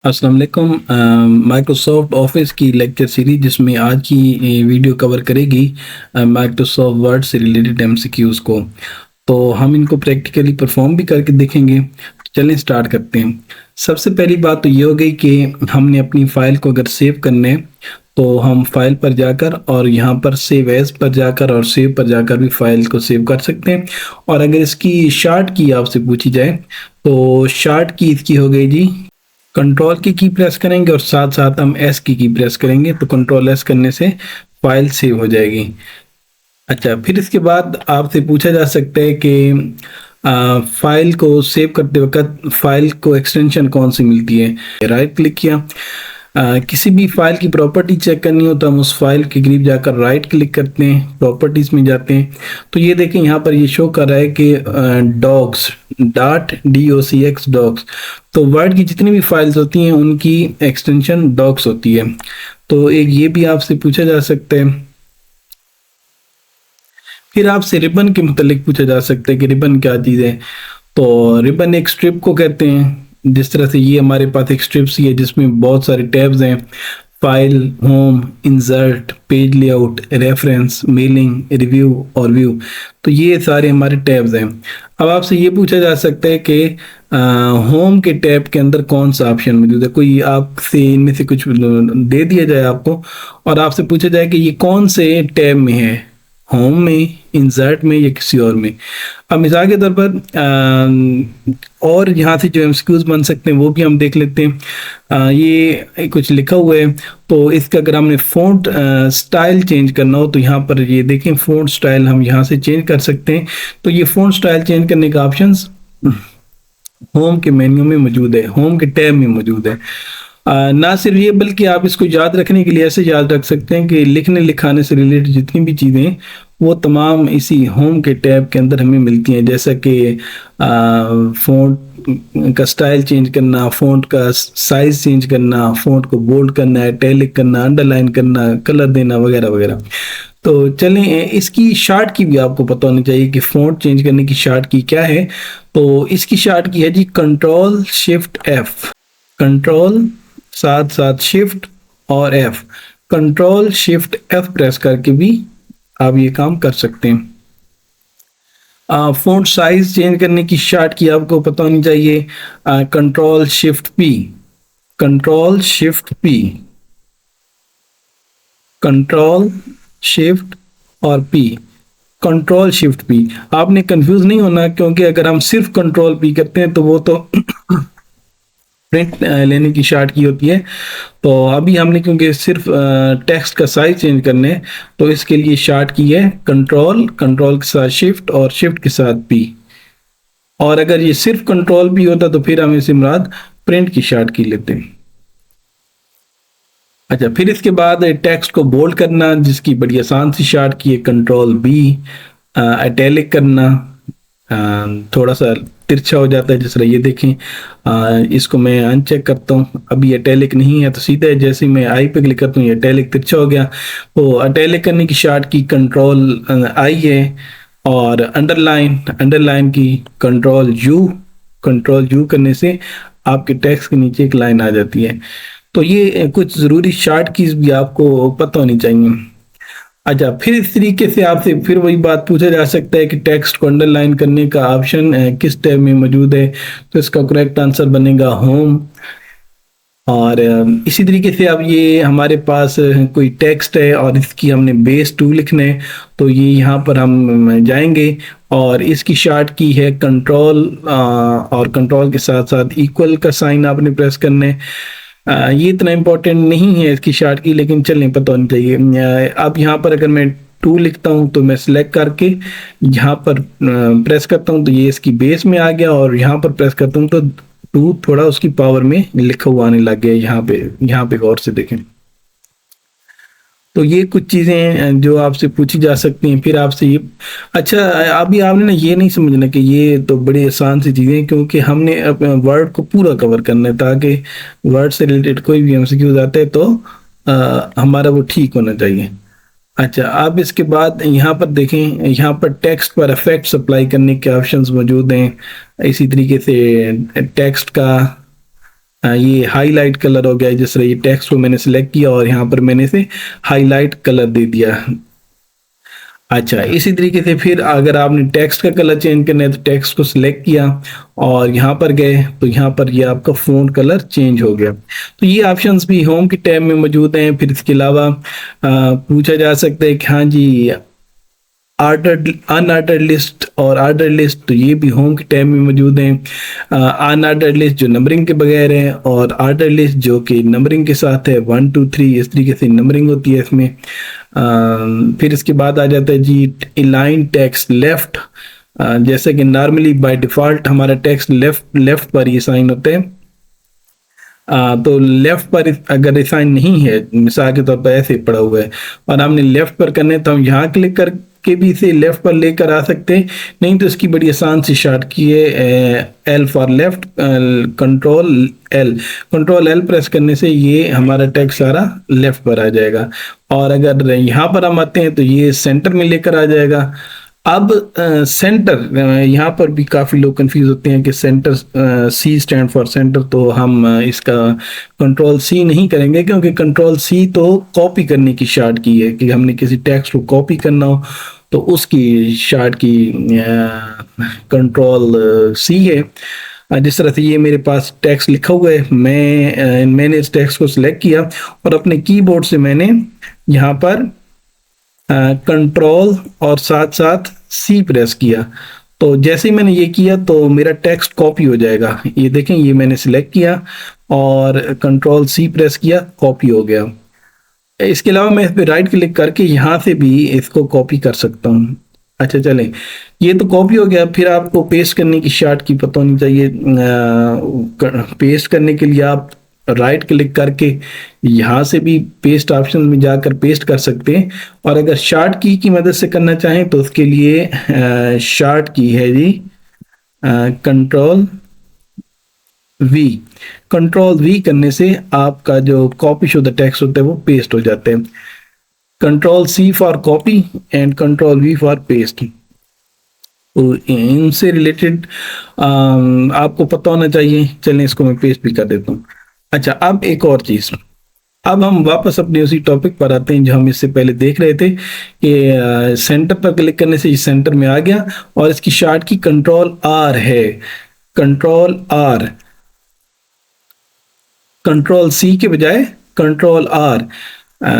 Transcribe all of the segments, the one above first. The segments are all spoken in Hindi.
अस्सलाम वालेकुम। माइक्रोसॉफ्ट ऑफिस की लेक्चर सीरीज जिसमें आज की वीडियो कवर करेगी माइक्रोसॉफ्ट वर्ड से रिलेटेड एमसीक्यूज़ को। तो हम इनको प्रैक्टिकली परफॉर्म भी करके देखेंगे। चलें स्टार्ट करते हैं। सबसे पहली बात तो ये हो गई कि हमने अपनी फ़ाइल को अगर सेव करना है तो हम फाइल पर जाकर और यहाँ पर सेव एज पर जाकर और सेव पर जाकर भी फाइल को सेव कर सकते हैं। और अगर इसकी शार्ट की आपसे पूछी जाए तो शार्ट की इसकी हो गई जी, कंट्रोल की प्रेस करेंगे और साथ साथ हम एस की प्रेस करेंगे तो कंट्रोल एस करने से फाइल सेव हो जाएगी। अच्छा, फिर इसके बाद आपसे पूछा जा सकता है कि फाइल को सेव करते वक्त फाइल को एक्सटेंशन कौन सी मिलती है। राइट क्लिक किया, किसी भी फाइल की प्रॉपर्टी चेक करनी हो तो हम उस फाइल के करीब जाकर राइट क्लिक करते हैं, प्रॉपर्टीज में जाते हैं तो ये देखें यहाँ पर ये शो कर रहा है कि डॉग्स DOCX डॉग्स। तो वर्ड की जितनी भी फाइल्स होती हैं उनकी एक्सटेंशन डॉग्स होती है। तो एक ये भी आपसे पूछा जा सकता है। फिर आपसे रिबन के मुतालिक पूछा जा सकता है कि रिबन क्या चीज़ है। तो रिबन एक स्ट्रिप को कहते हैं। जिस तरह से ये हमारे पास एक स्ट्रिप सी है जिसमें बहुत सारे टैब्स हैं, file, home, insert, page layout, reference, mailing, review और व्यू। तो ये सारे हमारे टैब्स हैं। अब आपसे ये पूछा जा सकता है कि होम के टैब के अंदर कौन सा ऑप्शन मौजूद है। कोई आपसे इनमें से कुछ दे दिया जाए आपको और आपसे पूछा जाए कि ये कौन से टैब में है, होम में, इंसर्ट में या किसी और में। अब मिसाल के तौर पर और यहाँ से जो एमसीक्यूज बन सकते हैं वो भी हम देख लेते हैं। ये कुछ लिखा हुआ है तो इसका अगर हमने फ़ॉन्ट स्टाइल चेंज करना हो तो यहाँ पर ये देखें फ़ॉन्ट स्टाइल हम यहाँ से चेंज कर सकते हैं। तो ये फ़ॉन्ट स्टाइल चेंज करने का ऑप्शंस होम के मेन्यू में मौजूद है, होम के टैब में मौजूद है। ना सिर्फ ये बल्कि आप इसको याद रखने के लिए ऐसे याद रख सकते हैं कि लिखने लिखाने से रिलेटेड जितनी भी चीज़ें वो तमाम इसी होम के टैब के अंदर हमें मिलती हैं। जैसा कि फ़ॉन्ट का स्टाइल चेंज करना, फ़ॉन्ट का साइज चेंज करना, फ़ॉन्ट को बोल्ड करना, इटैलिक करना, अंडरलाइन करना, कलर देना वगैरह वगैरह। तो चलें इसकी शार्ट की भी आपको पता होनी चाहिए कि फ़ॉन्ट चेंज करने की शार्ट की क्या है। तो इसकी शार्ट की है जी कंट्रोल शिफ्ट एफ, कंट्रोल साथ साथ शिफ्ट और F, control shift F press करके भी आप ये काम कर सकते हैं। फ़ॉन्ट साइज चेंज करने की शार्ट की आपको पता होनी चाहिए control shift P, control shift P, control shift और पी, कंट्रोल शिफ्ट पी। आपने कंफ्यूज नहीं होना क्योंकि अगर हम सिर्फ कंट्रोल पी करते हैं तो वो तो प्रिंट लेने की शार्ट की होती है। तो अभी हमने क्योंकि सिर्फ टेक्स्ट का साइज चेंज करने हैं तो इसके लिए शार्ट की है कंट्रोल, कंट्रोल के साथ शिफ्ट और शिफ्ट के साथ पी। और अगर ये सिर्फ कंट्रोल भी होता तो फिर हम इसे मुराद प्रिंट की शार्ट की लेते हैं। अच्छा, फिर इसके बाद टेक्स्ट को बोल्ड करना जिसकी बड़ी आसान सी शार्ट की है कंट्रोल बी, इटैलिक करना थोड़ा सा तिरछा हो जाता है जिस तरह ये देखें। इसको मैं अनचेक करता हूँ, अभी इटैलिक नहीं है तो सीधा जैसे मैं आई पे क्लिक करता हूँ ये इटैलिक तिरछा हो गया। तो इटैलिक करने की शार्ट की कंट्रोल आई है और अंडरलाइन, अंडरलाइन की कंट्रोल यू, कंट्रोल यू करने से आपके टेक्स्ट के नीचे एक लाइन आ जाती है। तो ये कुछ ज़रूरी शार्ट कीज भी आपको पता होनी चाहिए। अच्छा, फिर इस तरीके से आपसे फिर वही बात पूछा जा सकता है कि टेक्स्ट को अंडरलाइन करने का ऑप्शन किस टैब में मौजूद है। तो इसका करेक्ट आंसर बनेगा होम। और इसी तरीके से अब ये हमारे पास कोई टेक्स्ट है और इसकी हमने बेस 2 लिखना है तो ये यहाँ पर हम जाएंगे और इसकी शार्ट की है कंट्रोल और कंट्रोल के साथ साथ इक्वल का साइन आपने प्रेस करना है। ये इतना इम्पोर्टेंट नहीं है इसकी शार्ट की लेकिन चलें पता होनी चाहिए। अब यहाँ पर अगर मैं 2 लिखता हूँ तो मैं सिलेक्ट करके यहाँ पर प्रेस करता हूँ तो ये इसकी बेस में आ गया और यहाँ पर प्रेस करता हूँ तो 2 थोड़ा उसकी पावर में लिखा हुआ आने लग गया। यहाँ पे गौर से देखें। तो ये कुछ चीज़ें जो आपसे पूछी जा सकती हैं। फिर आपसे ये अच्छा, अभी आपने ना ये नहीं समझना कि ये तो बड़ी आसान सी चीज़ें हैं क्योंकि हमने अपने वर्ड को पूरा कवर करना है ताकि वर्ड से रिलेटेड कोई भी एमसीक्यूज आता है तो हमारा वो ठीक होना चाहिए। अच्छा, अब इसके बाद यहाँ पर देखें, यहाँ पर टेक्स्ट पर इफेक्ट्स अप्लाई करने के ऑप्शंस मौजूद हैं। इसी तरीके से टेक्स्ट का ये हाईलाइट कलर हो गया, जिस तरह ये टेक्स्ट को मैंने सिलेक्ट किया और यहाँ पर मैंने इसे हाईलाइट कलर दे दिया। अच्छा, इसी तरीके से फिर अगर आपने टेक्स्ट का कलर चेंज करना है तो टेक्स्ट को सिलेक्ट किया और यहाँ पर गए तो यहाँ पर ये आपका फ़ॉन्ट कलर चेंज हो गया। तो ये ऑप्शंस भी होम के टैब में मौजूद हैं। फिर इसके अलावा पूछा जा सकता है कि हाँ जी, ऑर्डर्ड अनऑर्डर्ड लिस्ट और ऑर्डर लिस्ट, तो ये भी होम के टैब में मौजूद हैं। अनऑर्डर्ड लिस्ट जो नंबरिंग के बगैर है और ऑर्डर लिस्ट जो कि नंबरिंग के साथ है, 1 2 3 इस तरीके से नंबरिंग होती है इसमें। फिर इसके बाद आ जाता है जी अलाइन टेक्स्ट लेफ्ट। जैसे कि नॉर्मली बाय डिफ़ॉल्ट हमारा टेक्स्ट लेफ्ट पर ही साइन होते हैं। तो लेफ्ट पर अगर असाइन नहीं है, मिसाल के तौर पर ऐसे पड़ा हुआ है और हमने लेफ्ट पर करने, तो हम यहाँ क्लिक करके भी इसे लेफ्ट पर लेकर आ सकते हैं। नहीं तो इसकी बड़ी आसान सी शॉर्ट की है, L for left, control L press करने से ये हमारा टेक्स्ट सारा लेफ्ट पर आ जाएगा। और अगर यहाँ पर हम आते हैं तो ये सेंटर में लेकर आ जाएगा। अब सेंटर, यहाँ पर भी काफ़ी लोग कंफ्यूज होते हैं कि center, C stand for center, तो हम इसका कंट्रोल सी नहीं करेंगे, क्योंकि कंट्रोल सी तो कॉपी करने की शॉर्ट की है कि हमने किसी टेक्स्ट को कॉपी करना हो तो उसकी शॉर्ट की कंट्रोल सी है। जिस तरह से ये मेरे पास टेक्स्ट लिखा हुआ है, मैंने इस टेक्स्ट को सिलेक्ट किया और अपने कीबोर्ड से मैंने यहाँ पर कंट्रोल और साथ साथ सी प्रेस किया। तो जैसे ही मैंने ये किया तो मेरा टेक्स्ट कॉपी हो जाएगा। ये देखें, ये मैंने सिलेक्ट किया और कंट्रोल सी प्रेस किया, कॉपी हो गया। इसके अलावा मैं इस पर राइट क्लिक करके यहाँ से भी इसको कॉपी कर सकता हूँ। अच्छा चलें, ये तो कॉपी हो गया। फिर आपको पेस्ट करने की शॉर्ट की पता होनी चाहिए। पेस्ट करने के लिए आप राइट क्लिक करके यहाँ से भी पेस्ट ऑप्शन में जाकर पेस्ट कर सकते हैं। और अगर शॉर्ट की मदद से करना चाहें तो उसके लिए शॉर्ट की है जी कंट्रोल वी करने से आपका जो कॉपी शुदा टेक्स्ट होता है वो पेस्ट हो जाते हैं। Control C for copy and control V for paste. तो इनसे रिलेटेड आपको पता होना चाहिए। चलें, इसको मैं पेस्ट भी कर देता हूँ। अच्छा, अब एक और चीज़, अब हम वापस अपने उसी टॉपिक पर आते हैं जो हम इससे पहले देख रहे थे कि सेंटर पर क्लिक करने से ये सेंटर में आ गया और इसकी शॉर्ट की कंट्रोल आर है। कंट्रोल सी के बजाय कंट्रोल आर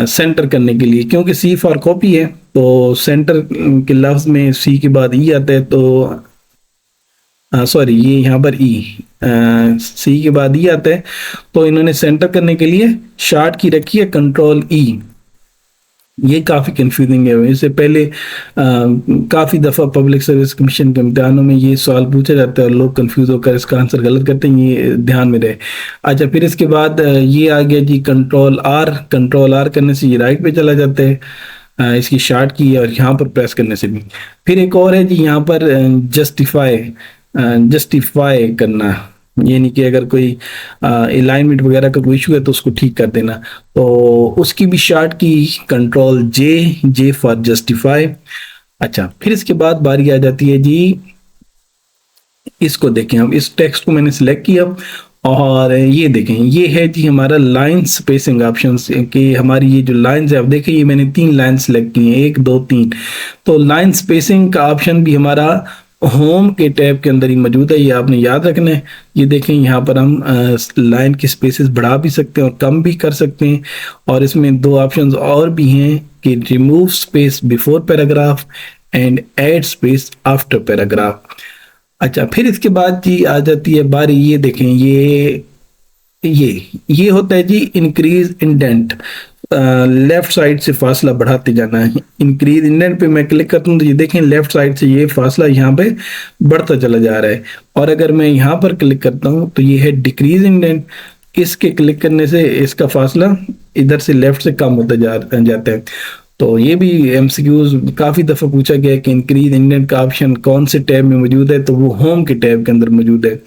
सेंटर करने के लिए, क्योंकि सी फॉर कॉपी है तो सेंटर के लफ्ज में सी के बाद ई आता है। तो सॉरी, ये यहाँ पर सी के बाद ई आता है, तो इन्होंने सेंटर करने के लिए शॉर्ट की रखी है कंट्रोल ई। ये काफ़ी कंफ्यूजिंग है। इससे पहले काफ़ी दफ़ा पब्लिक सर्विस कमीशन के इम्तिहानों में ये सवाल पूछा जाता है और लोग कंफ्यूज होकर इसका आंसर गलत करते हैं, ये ध्यान में रहे। अच्छा, फिर इसके बाद ये आ गया जी कंट्रोल आर करने से ये राइट पे चला जाता है, इसकी शॉर्ट की है, और यहाँ पर प्रेस करने से भी। फिर एक और है जी यहाँ पर जस्टिफाई करना, यानी कि अगर कोई अलाइनमेंट वगैरह का कोई इशू है तो उसको ठीक कर देना, तो उसकी भी शॉर्ट की कंट्रोल जे फॉर जस्टिफाई। अच्छा, फिर इसके बाद बारी आ जाती है जी, इसको देखें, हम इस टेक्स्ट को मैंने सिलेक्ट किया और ये देखें, ये है जी हमारा लाइन स्पेसिंग ऑप्शन कि हमारी ये जो लाइंस है, अब देखिए ये मैंने 3 लाइन सेलेक्ट की हैं, 1 2 3। तो लाइन स्पेसिंग का ऑप्शन भी हमारा होम के टैब के अंदर ही मौजूद है, ये आपने याद रखना है। ये देखें, यहाँ पर हम लाइन की स्पेसेस बढ़ा भी सकते हैं और कम भी कर सकते हैं। और इसमें 2 ऑप्शंस और भी हैं कि remove space before paragraph and add space after paragraph. अच्छा, फिर इसके बाद जी आ जाती है बारी, ये देखें, ये होता है जी इंक्रीज इंडेंट। लेफ्ट साइड से फासला बढ़ाते जाना है। इंक्रीज इंडेंट पे मैं क्लिक करता हूँ तो ये देखें लेफ्ट साइड से ये फासला यहाँ पे बढ़ता चला जा रहा है। और अगर मैं यहाँ पर क्लिक करता हूँ तो ये है डिक्रीज इंडेंट। इसके क्लिक करने से इसका फासला इधर से लेफ्ट से कम होता जाता है। तो ये भी एमसीक्यूज काफ़ी दफ़ा पूछा गया है कि इंक्रीज इंडेंट का ऑप्शन कौन से टैब में मौजूद है, तो वो होम के टैब के अंदर मौजूद है।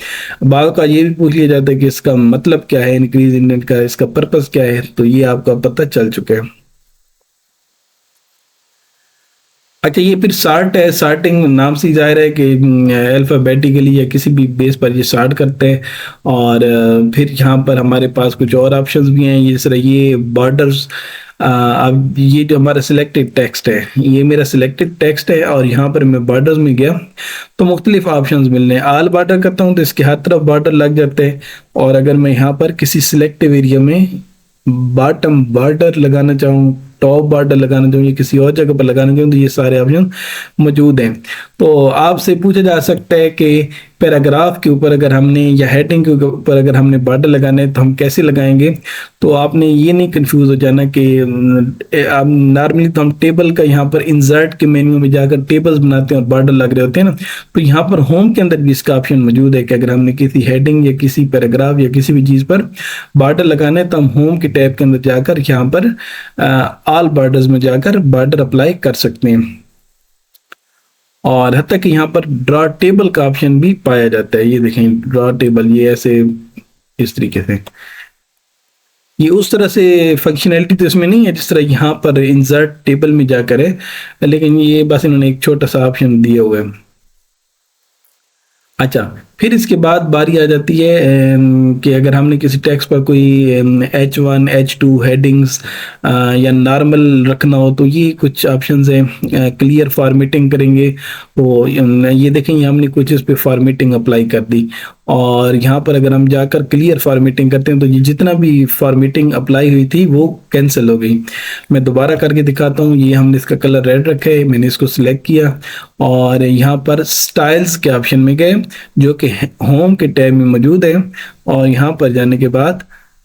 बाग का ये भी पूछ लिया जाता है कि इसका मतलब क्या है, इंक्रीज इंडेंट का इसका पर्पस क्या है, तो ये आपका पता चल चुका है। अच्छा, ये फिर सार्ट है। सार्टिंग नाम से ही जाहिर है कि अल्फ़ाबेटिकली या किसी भी बेस पर ये सार्ट करते हैं। और फिर यहाँ पर हमारे पास कुछ और ऑप्शंस भी हैं, ये तरह ये बॉर्डर्स। अब ये जो हमारा सिलेक्टेड टेक्स्ट है, ये मेरा सिलेक्टेड टेक्स्ट है, और यहाँ पर मैं बॉर्डर्स में गया तो मुख्तलिफ ऑप्शंस मिलने हैं। आल बॉर्डर करता हूँ तो इसके हर तरफ बॉर्डर लग जाते हैं। और अगर मैं यहाँ पर किसी सिलेक्टिव एरिया में बॉटम बॉर्डर लगाना चाहूँ, टॉप बॉर्डर लगाना चाहूँ, या किसी और जगह पर लगाना चाहूँ, तो ये सारे ऑप्शन मौजूद हैं। तो आपसे पूछा जा सकता है कि पैराग्राफ के ऊपर अगर हमने या हेडिंग के ऊपर अगर हमने बॉर्डर लगाने हैं तो हम कैसे लगाएंगे। तो आपने ये नहीं कंफ्यूज हो जाना कि नॉर्मली तो हम टेबल का यहाँ पर इंसर्ट के मेन्यू में जाकर टेबल्स बनाते हैं और बॉर्डर लग रहे होते हैं ना। तो यहाँ पर होम के अंदर भी इसका ऑप्शन मौजूद है कि अगर हमने किसी हेडिंग या किसी पैराग्राफ या किसी भी चीज़ पर बॉर्डर लगाना है तो हम होम के टैब के अंदर जाकर यहाँ पर ऑल बॉर्डर्स में जाकर बॉर्डर अप्लाई कर सकते हैं। और हद तक कि यहाँ पर ड्रॉ टेबल का ऑप्शन भी पाया जाता है। ये देखें ड्रॉ टेबल, ये ऐसे इस तरीके से, ये उस तरह से फंक्शनैलिटी तो इसमें नहीं है जिस तरह यहाँ पर इंसर्ट टेबल में जाकर है, लेकिन ये बस इन्होंने एक छोटा सा ऑप्शन दिया हुआ है। अच्छा, फिर इसके बाद बारी आ जाती है कि अगर हमने किसी टेक्स्ट पर कोई H1 H2 हेडिंग्स या नॉर्मल रखना हो तो ये कुछ ऑप्शंस हैं। क्लियर फॉर्मेटिंग करेंगे तो ये देखें, ये हमने कुछ इस पे फॉर्मेटिंग अप्लाई कर दी। और यहाँ पर अगर हम जाकर क्लियर फॉर्मेटिंग करते हैं तो ये जितना भी फॉर्मेटिंग अप्लाई हुई थी वो कैंसिल हो गई। मैं दोबारा करके दिखाता हूँ। ये हमने इसका कलर रेड रखा है, मैंने इसको सिलेक्ट किया और यहाँ पर स्टाइल्स के ऑप्शन में गए जो कि होम के टैब में मौजूद है। और यहाँ पर जाने के बाद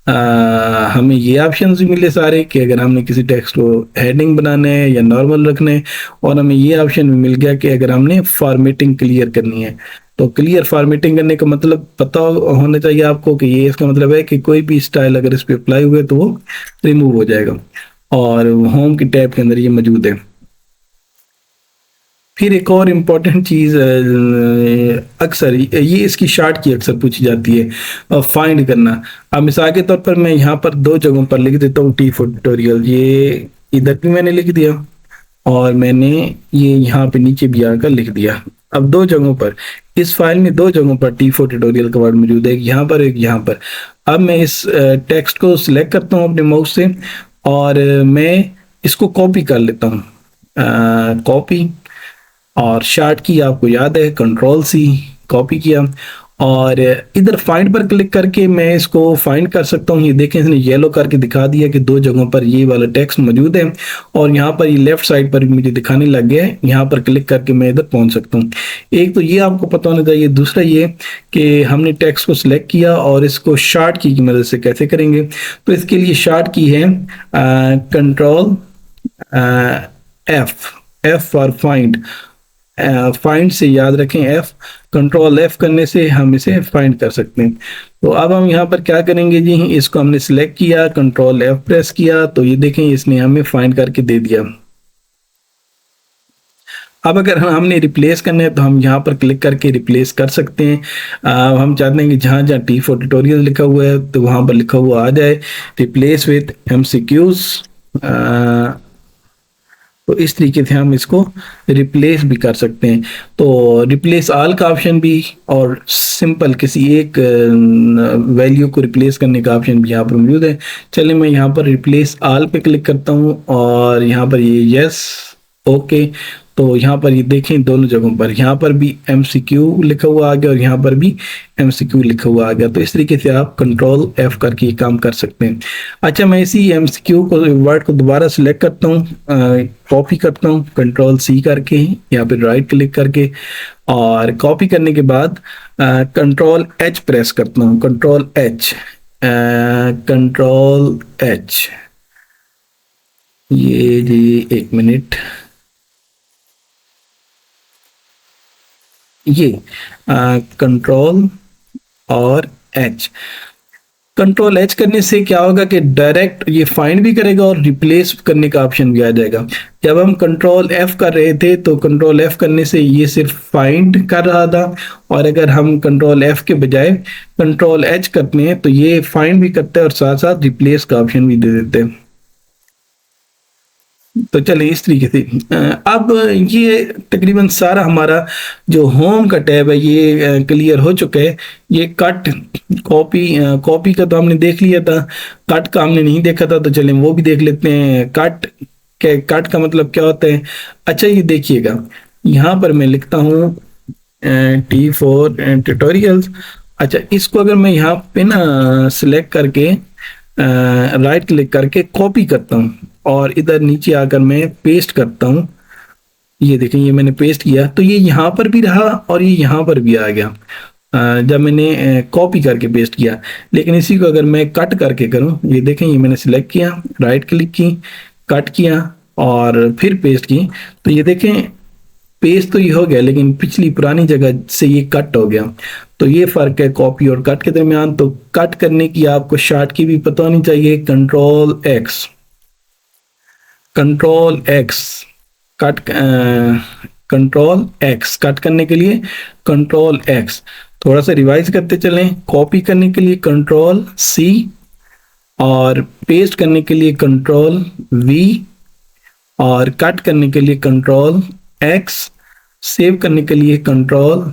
हमें ये ऑप्शन भी मिले सारे कि अगर हमने किसी टेक्स्ट को हेडिंग बनाना है या नॉर्मल रखना है। और हमें ये ऑप्शन भी मिल गया कि अगर हमने फॉर्मेटिंग क्लियर करनी है तो क्लियर फॉर्मेटिंग करने का मतलब पता होना चाहिए आपको कि ये इसका मतलब है कि कोई भी स्टाइल अगर इस पर अप्लाई हुए तो वो रिमूव हो जाएगा। और होम की टैब के अंदर ये मौजूद है। फिर एक और इम्पॉर्टेंट चीज़ अक्सर ये इसकी शार्ट की अक्सर पूछी जाती है, फाइंड करना। अब मिसाल के तौर पर मैं यहाँ पर दो जगहों पर लिख देता हूँ T4 ट्यूटोरियल। ये इधर भी मैंने लिख दिया और मैंने ये यहाँ पे नीचे भी आकर लिख दिया। अब दो जगहों पर इस फाइल में दो जगहों पर T4 ट्यूटोरियल का वर्ड मौजूद है, एक यहाँ पर एक यहाँ पर। अब मैं इस टेक्स्ट को सिलेक्ट करता हूँ अपने माउस से और मैं इसको कॉपी कर लेता हूँ। कॉपी और शार्ट की आपको याद है Ctrl+C, कॉपी किया और इधर फाइंड पर क्लिक करके मैं इसको फाइंड कर सकता हूँ। ये देखें इसने येलो करके दिखा दिया कि दो जगहों पर ये वाला टेक्स्ट मौजूद है। और यहाँ पर ये लेफ्ट साइड पर भी मुझे दिखाने लग गया है। यहाँ पर क्लिक करके मैं इधर पहुँच सकता हूँ। एक तो ये आपको पता होना चाहिए। दूसरा ये कि हमने टेक्स्ट को सिलेक्ट किया और इसको शार्ट की मदद से कैसे करेंगे। तो इसके लिए शार्ट की है Ctrl+F फॉर फाइंड। फाइंड से याद रखें F, Ctrl+F करने से हम इसे फाइंड कर सकते हैं। तो अब हम यहाँ पर क्या करेंगे जी, इसको हमने सिलेक्ट किया, Ctrl+F प्रेस किया तो ये देखें इसने हमें फाइंड करके दे दिया। अब अगर हमने रिप्लेस करना है तो हम यहाँ पर क्लिक करके रिप्लेस कर सकते हैं। हम चाहते हैं कि जहाँ जहाँ T4 ट्यूटोरियल लिखा हुआ है तो वहाँ पर लिखा हुआ आ जाए रिप्लेस विद MCQs। तो इस तरीके से हम इसको रिप्लेस भी कर सकते हैं। तो रिप्लेस ऑल का ऑप्शन भी और सिंपल किसी एक वैल्यू को रिप्लेस करने का ऑप्शन भी यहाँ पर मौजूद है। चलिए मैं यहाँ पर रिप्लेस ऑल पे क्लिक करता हूँ और यहाँ पर ये यस ओके। तो यहाँ पर ये देखें दोनों जगहों पर यहाँ पर भी MCQ लिखा हुआ आ गया और यहाँ पर भी MCQ लिखा हुआ आ गया। तो इस तरीके से आप Ctrl+F करके ये काम कर सकते हैं। अच्छा, मैं इसी MCQ को वर्ड को दोबारा सिलेक्ट करता हूँ, कॉपी करता हूँ Ctrl+C करके यहाँ पे राइट क्लिक करके और कॉपी करने के बाद Ctrl+H प्रेस करता हूँ। Ctrl+H ये जी एक मिनट, ये Ctrl और Ctrl+H करने से क्या होगा कि डायरेक्ट ये फाइंड भी करेगा और रिप्लेस करने का ऑप्शन भी आ जाएगा। जब हम Ctrl+F कर रहे थे तो Ctrl+F करने से ये सिर्फ फाइंड कर रहा था और अगर हम Ctrl+F के बजाय Ctrl+H करते हैं तो ये फाइंड भी करता है और साथ साथ रिप्लेस का ऑप्शन भी दे देते हैं। तो चले इस तरीके से अब ये तकरीबन सारा हमारा जो होम का टैब है ये क्लियर हो चुका है। ये कट कॉपी कॉपी का तो हमने देख लिया था, कट का हमने नहीं देखा था, तो चलें वो भी देख लेते हैं। कट का मतलब क्या होता है? अच्छा ये देखिएगा, यहाँ पर मैं लिखता हूँ टी फॉर ट्यूटोरियल्स। अच्छा इसको अगर मैं यहाँ पे ना सिलेक्ट करके राइट क्लिक करके कॉपी करता हूँ और इधर नीचे आकर मैं पेस्ट करता हूँ, ये देखें ये मैंने पेस्ट किया तो ये यहाँ पर भी रहा और ये यहाँ पर भी आ गया जब मैंने कॉपी करके पेस्ट किया। लेकिन इसी को अगर मैं कट करके करूँ, ये देखें ये मैंने सिलेक्ट किया, राइट क्लिक की, कट किया और फिर पेस्ट की, तो ये देखें पेस्ट तो ये हो गया लेकिन पिछली पुरानी जगह से ये कट हो गया। तो ये फर्क है कॉपी और कट के दरमियान। तो कट करने की आपको शार्ट की भी पता होनी चाहिए, control x cut, control x cut करने के लिए कंट्रोल एक्स। थोड़ा सा रिवाइज करते चलें, कॉपी करने के लिए कंट्रोल सी और पेस्ट करने के लिए कंट्रोल वी और कट करने के लिए कंट्रोल एक्स, सेव करने के लिए कंट्रोल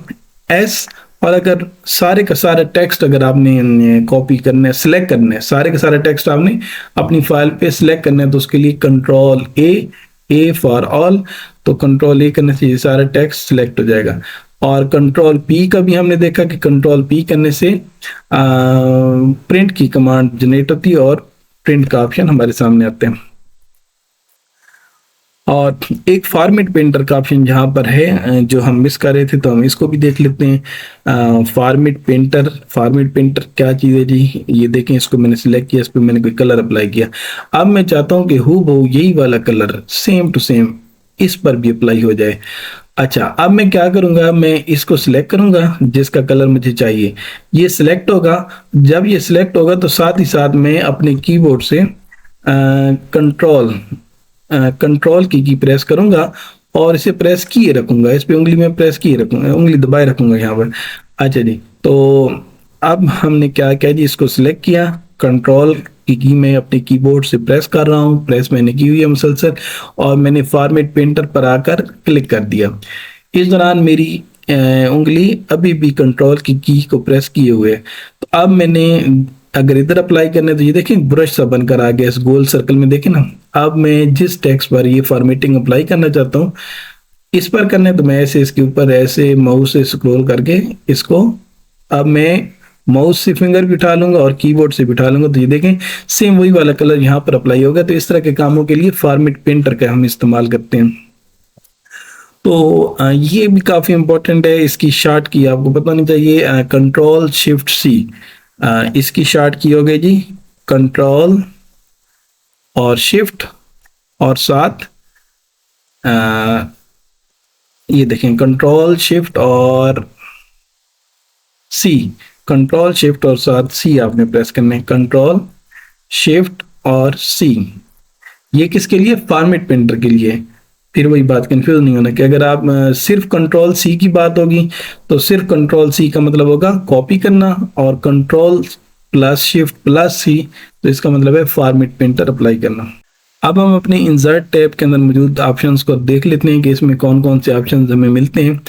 एस। और अगर सारे का सारा टेक्स्ट अगर आपने कॉपी करना है, सिलेक्ट करना है, सारे का सारा टेक्स्ट आपने अपनी फाइल पे सिलेक्ट करना है, तो उसके लिए कंट्रोल ए फॉर ऑल। तो कंट्रोल ए करने से ये सारा टेक्स्ट सिलेक्ट हो जाएगा। और कंट्रोल पी का भी हमने देखा कि कंट्रोल पी करने से प्रिंट की कमांड जनरेट होती है और प्रिंट का ऑप्शन हमारे सामने आते हैं। और एक फॉर्मेट पेंटर का ऑप्शन जहाँ पर है जो हम मिस कर रहे थे, तो हम इसको भी देख लेते हैं। फॉर्मेट पेंटर क्या चीज़ है जी? ये देखें, इसको मैंने सिलेक्ट किया, इस पर मैंने कोई कलर अप्लाई किया। अब मैं चाहता हूँ कि हूबहू यही वाला कलर सेम टू सेम इस पर भी अप्लाई हो जाए। अच्छा अब मैं क्या करूंगा, मैं इसको सिलेक्ट करूंगा जिसका कलर मुझे चाहिए, ये सिलेक्ट होगा। जब ये सिलेक्ट होगा तो साथ ही साथ मैं अपने कीबोर्ड से कंट्रोल की प्रेस करूंगा और इसे प्रेस किए रखूंगा, इस पे उंगली में प्रेस किए रखूंगा, उंगली दबाए रखूंगा यहाँ पर। अच्छा जी, तो अब हमने क्या किया जी, इसको सिलेक्ट किया, कंट्रोल की मैं अपने कीबोर्ड से प्रेस कर रहा हूँ, प्रेस मैंने की हुई है मुसलसल, और मैंने फॉर्मेट पेंटर पर आकर क्लिक कर दिया। इस दौरान मेरी उंगली अभी भी कंट्रोल की को प्रेस किए हुए है। तो अब मैंने अगर इधर अप्लाई करने तो ये देखें ब्रश सा बनकर आ गया इस गोल सर्कल में, देखें ना। अब मैं जिस टेक्स्ट पर ये फॉर्मेटिंग अप्लाई करना चाहता हूँ इस पर करने, तो मैं ऐसे इसके ऊपर ऐसे माउस से स्क्रॉल करके इसको, अब मैं माउस से फिंगर भी उठा लूंगा और कीबोर्ड से भी उठा लूंगा, तो ये देखें सेम वही वाला कलर यहाँ पर अप्लाई होगा। तो इस तरह के कामों के लिए फॉर्मेट पेंटर का हम इस्तेमाल करते हैं। तो ये भी काफी इंपॉर्टेंट है, इसकी शॉर्ट की आपको पता नहीं चाहिए, कंट्रोल शिफ्ट सी, इसकी शॉर्ट की हो गई जी कंट्रोल और शिफ्ट और साथ ये देखें कंट्रोल शिफ्ट और सी, कंट्रोल शिफ्ट और साथ सी आपने प्रेस करना है, कंट्रोल शिफ्ट और सी। ये किसके लिए? फॉर्मेट पेंटर के लिए। फिर वही बात, कंफ्यूज नहीं होना कि अगर आप सिर्फ कंट्रोल सी की बात होगी तो सिर्फ कंट्रोल सी का मतलब होगा कॉपी करना, और कंट्रोल प्लस शिफ्ट प्लस सी तो इसका मतलब है फॉर्मेट पेंटर अप्लाई करना। अब हम अपने इंसर्ट टैब के अंदर मौजूद ऑप्शंस को देख लेते हैं कि इसमें कौन कौन से ऑप्शंस हमें मिलते हैं।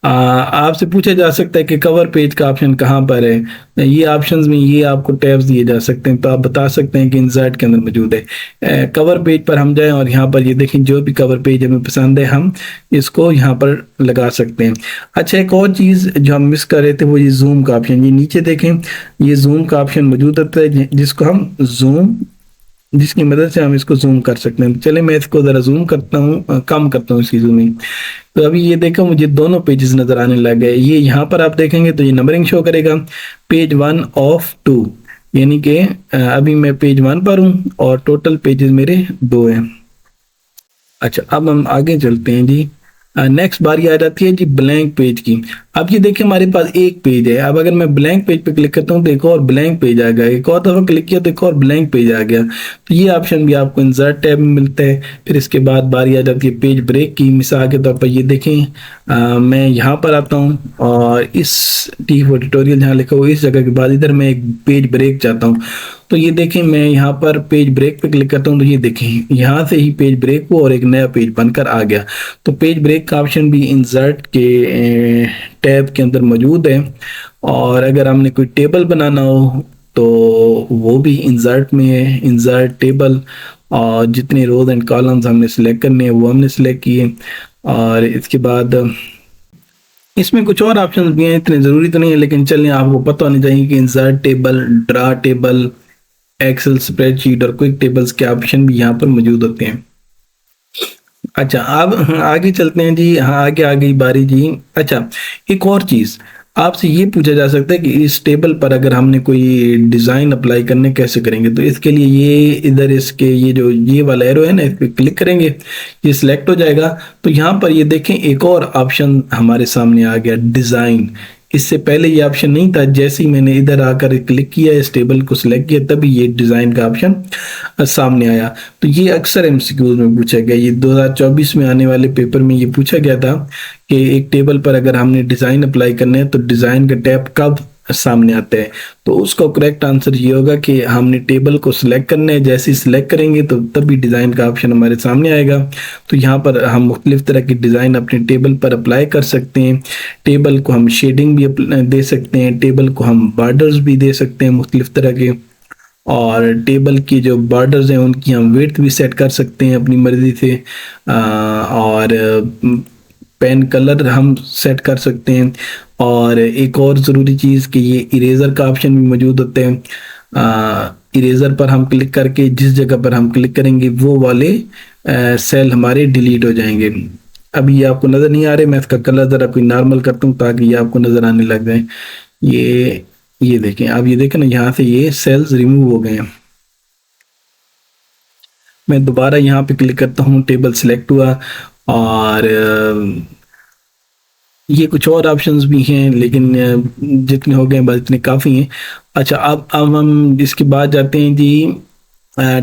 आपसे पूछा जा सकता है कि कवर पेज का ऑप्शन कहाँ पर है, ये ऑप्शंस में ये आपको टैब्स दिए जा सकते हैं, तो आप बता सकते हैं कि इंसर्ट के अंदर मौजूद है। कवर पेज पर हम जाएं और यहाँ पर ये देखें जो भी कवर पेज हमें पसंद है हम इसको यहाँ पर लगा सकते हैं। अच्छा एक और चीज़ जो हम मिस कर रहे थे वो ये जूम का ऑप्शन, ये नीचे देखें ये जूम का ऑप्शन मौजूद होता है जिसको हम जूम, जिसकी मदद से हम इसको जूम कर सकते हैं। चले मैं इसको ज़रा जूम करता हूँ, कम करता हूँ इसकी जूमिंग। तो अभी ये देखो मुझे दोनों पेजेस नज़र आने लग गए। ये यहाँ पर आप देखेंगे तो ये नंबरिंग शो करेगा पेज 1 ऑफ 2, यानी कि अभी मैं पेज 1 पर हूँ और टोटल पेजेस मेरे 2 हैं। अच्छा अब हम आगे चलते हैं जी। नेक्स्ट बारी आ जाती है जी ब्लैंक पेज की। अब ये देखिए हमारे पास एक पेज है, अब अगर मैं ब्लैंक पेज पे क्लिक करता हूँ तो एक और ब्लैंक पेज आ गया, एक और दफा क्लिक किया तो एक और ब्लैंक पेज आ गया। तो ये ऑप्शन भी आपको इंसर्ट टैब में मिलता है। फिर इसके बाद बारी आ जाती है पेज ब्रेक की। मिसाल के तौर पर ये देखें मैं यहाँ पर आता हूँ और इस टी4 ट्यूटोरियल जहाँ लिखा हुआ इस जगह के बाद इधर मैं एक पेज ब्रेक चाहता हूँ, तो ये देखें, मैं यहाँ पर पेज ब्रेक पे क्लिक करता हूँ तो ये देखें यहाँ से ही पेज ब्रेक हुआ और एक नया पेज बनकर आ गया। तो पेज ब्रेक का ऑप्शन भी इंसर्ट के टैब के अंदर मौजूद है। और अगर हमने कोई टेबल बनाना हो तो वो भी इंसर्ट में है, इंसर्ट टेबल, और जितने रोज एंड कॉलम्स हमने सिलेक्ट करने हैं वो हमने सिलेक्ट किए। और इसके बाद इसमें कुछ और ऑप्शंस भी हैं, इतने ज़रूरी तो नहीं है, लेकिन चलिए आपको पता होना चाहिए कि insert table, draw table, Excel spreadsheet और क्विक टेबल्स के ऑप्शन भी यहाँ पर मौजूद होते हैं। अच्छा, अब आगे चलते हैं जी। हाँ, आगे आ गई बारी जी। अच्छा, एक और चीज़ आपसे ये पूछा जा सकता है कि इस टेबल पर अगर हमने कोई डिज़ाइन अप्लाई करने कैसे करेंगे। तो इसके लिए ये इधर इसके ये वाला एरो है ना, इस पर क्लिक करेंगे, ये सिलेक्ट हो जाएगा। तो यहाँ पर ये देखें एक और ऑप्शन हमारे सामने आ गया, डिज़ाइन। इससे पहले ये ऑप्शन नहीं था, जैसे ही मैंने इधर आकर क्लिक किया, इस टेबल को सिलेक्ट किया, तभी ये डिज़ाइन का ऑप्शन सामने आया। तो ये अक्सर एमसीक्यूज में पूछा गया, ये 2024 में आने वाले पेपर में ये पूछा गया था कि एक टेबल पर अगर हमने डिज़ाइन अप्लाई करना है तो डिज़ाइन का टैब कब सामने आता है। तो उसका करेक्ट आंसर ये होगा कि हमने टेबल को सिलेक्ट करना है, जैसे ही सिलेक्ट करेंगे तो तभी डिज़ाइन का ऑप्शन हमारे सामने आएगा। तो यहाँ पर हम मुख्तलिफ तरह की डिज़ाइन अपने टेबल पर अप्लाई कर सकते हैं। टेबल को हम शेडिंग भी दे सकते हैं, टेबल को हम बॉर्डर्स भी दे सकते हैं मुख्तलिफ तरह के, और टेबल की जो बॉर्डर्स हैं उनकी हम विड्थ भी सेट कर सकते हैं अपनी मर्ज़ी से। और पेन कलर हम सेट कर सकते हैं। और एक और ज़रूरी चीज़ कि ये इरेज़र का ऑप्शन भी मौजूद होते हैं। इरेज़र पर हम क्लिक करके जिस जगह पर हम क्लिक करेंगे वो वाले सेल हमारे डिलीट हो जाएंगे। अभी ये आपको नज़र नहीं आ रहे, मैं इसका कलर ज़रा कोई नॉर्मल करता हूँ ताकि ये आपको नज़र आने लग जाए। ये देखें, अब ये देखें ना, यहाँ से ये सेल्स रिमूव हो गए हैं। मैं दोबारा यहाँ पे क्लिक करता हूँ, टेबल सिलेक्ट हुआ, और ये कुछ और ऑप्शंस भी हैं, लेकिन जितने हो गए बस इतने काफ़ी हैं। अच्छा, अब हम इसके बाद जाते हैं जी।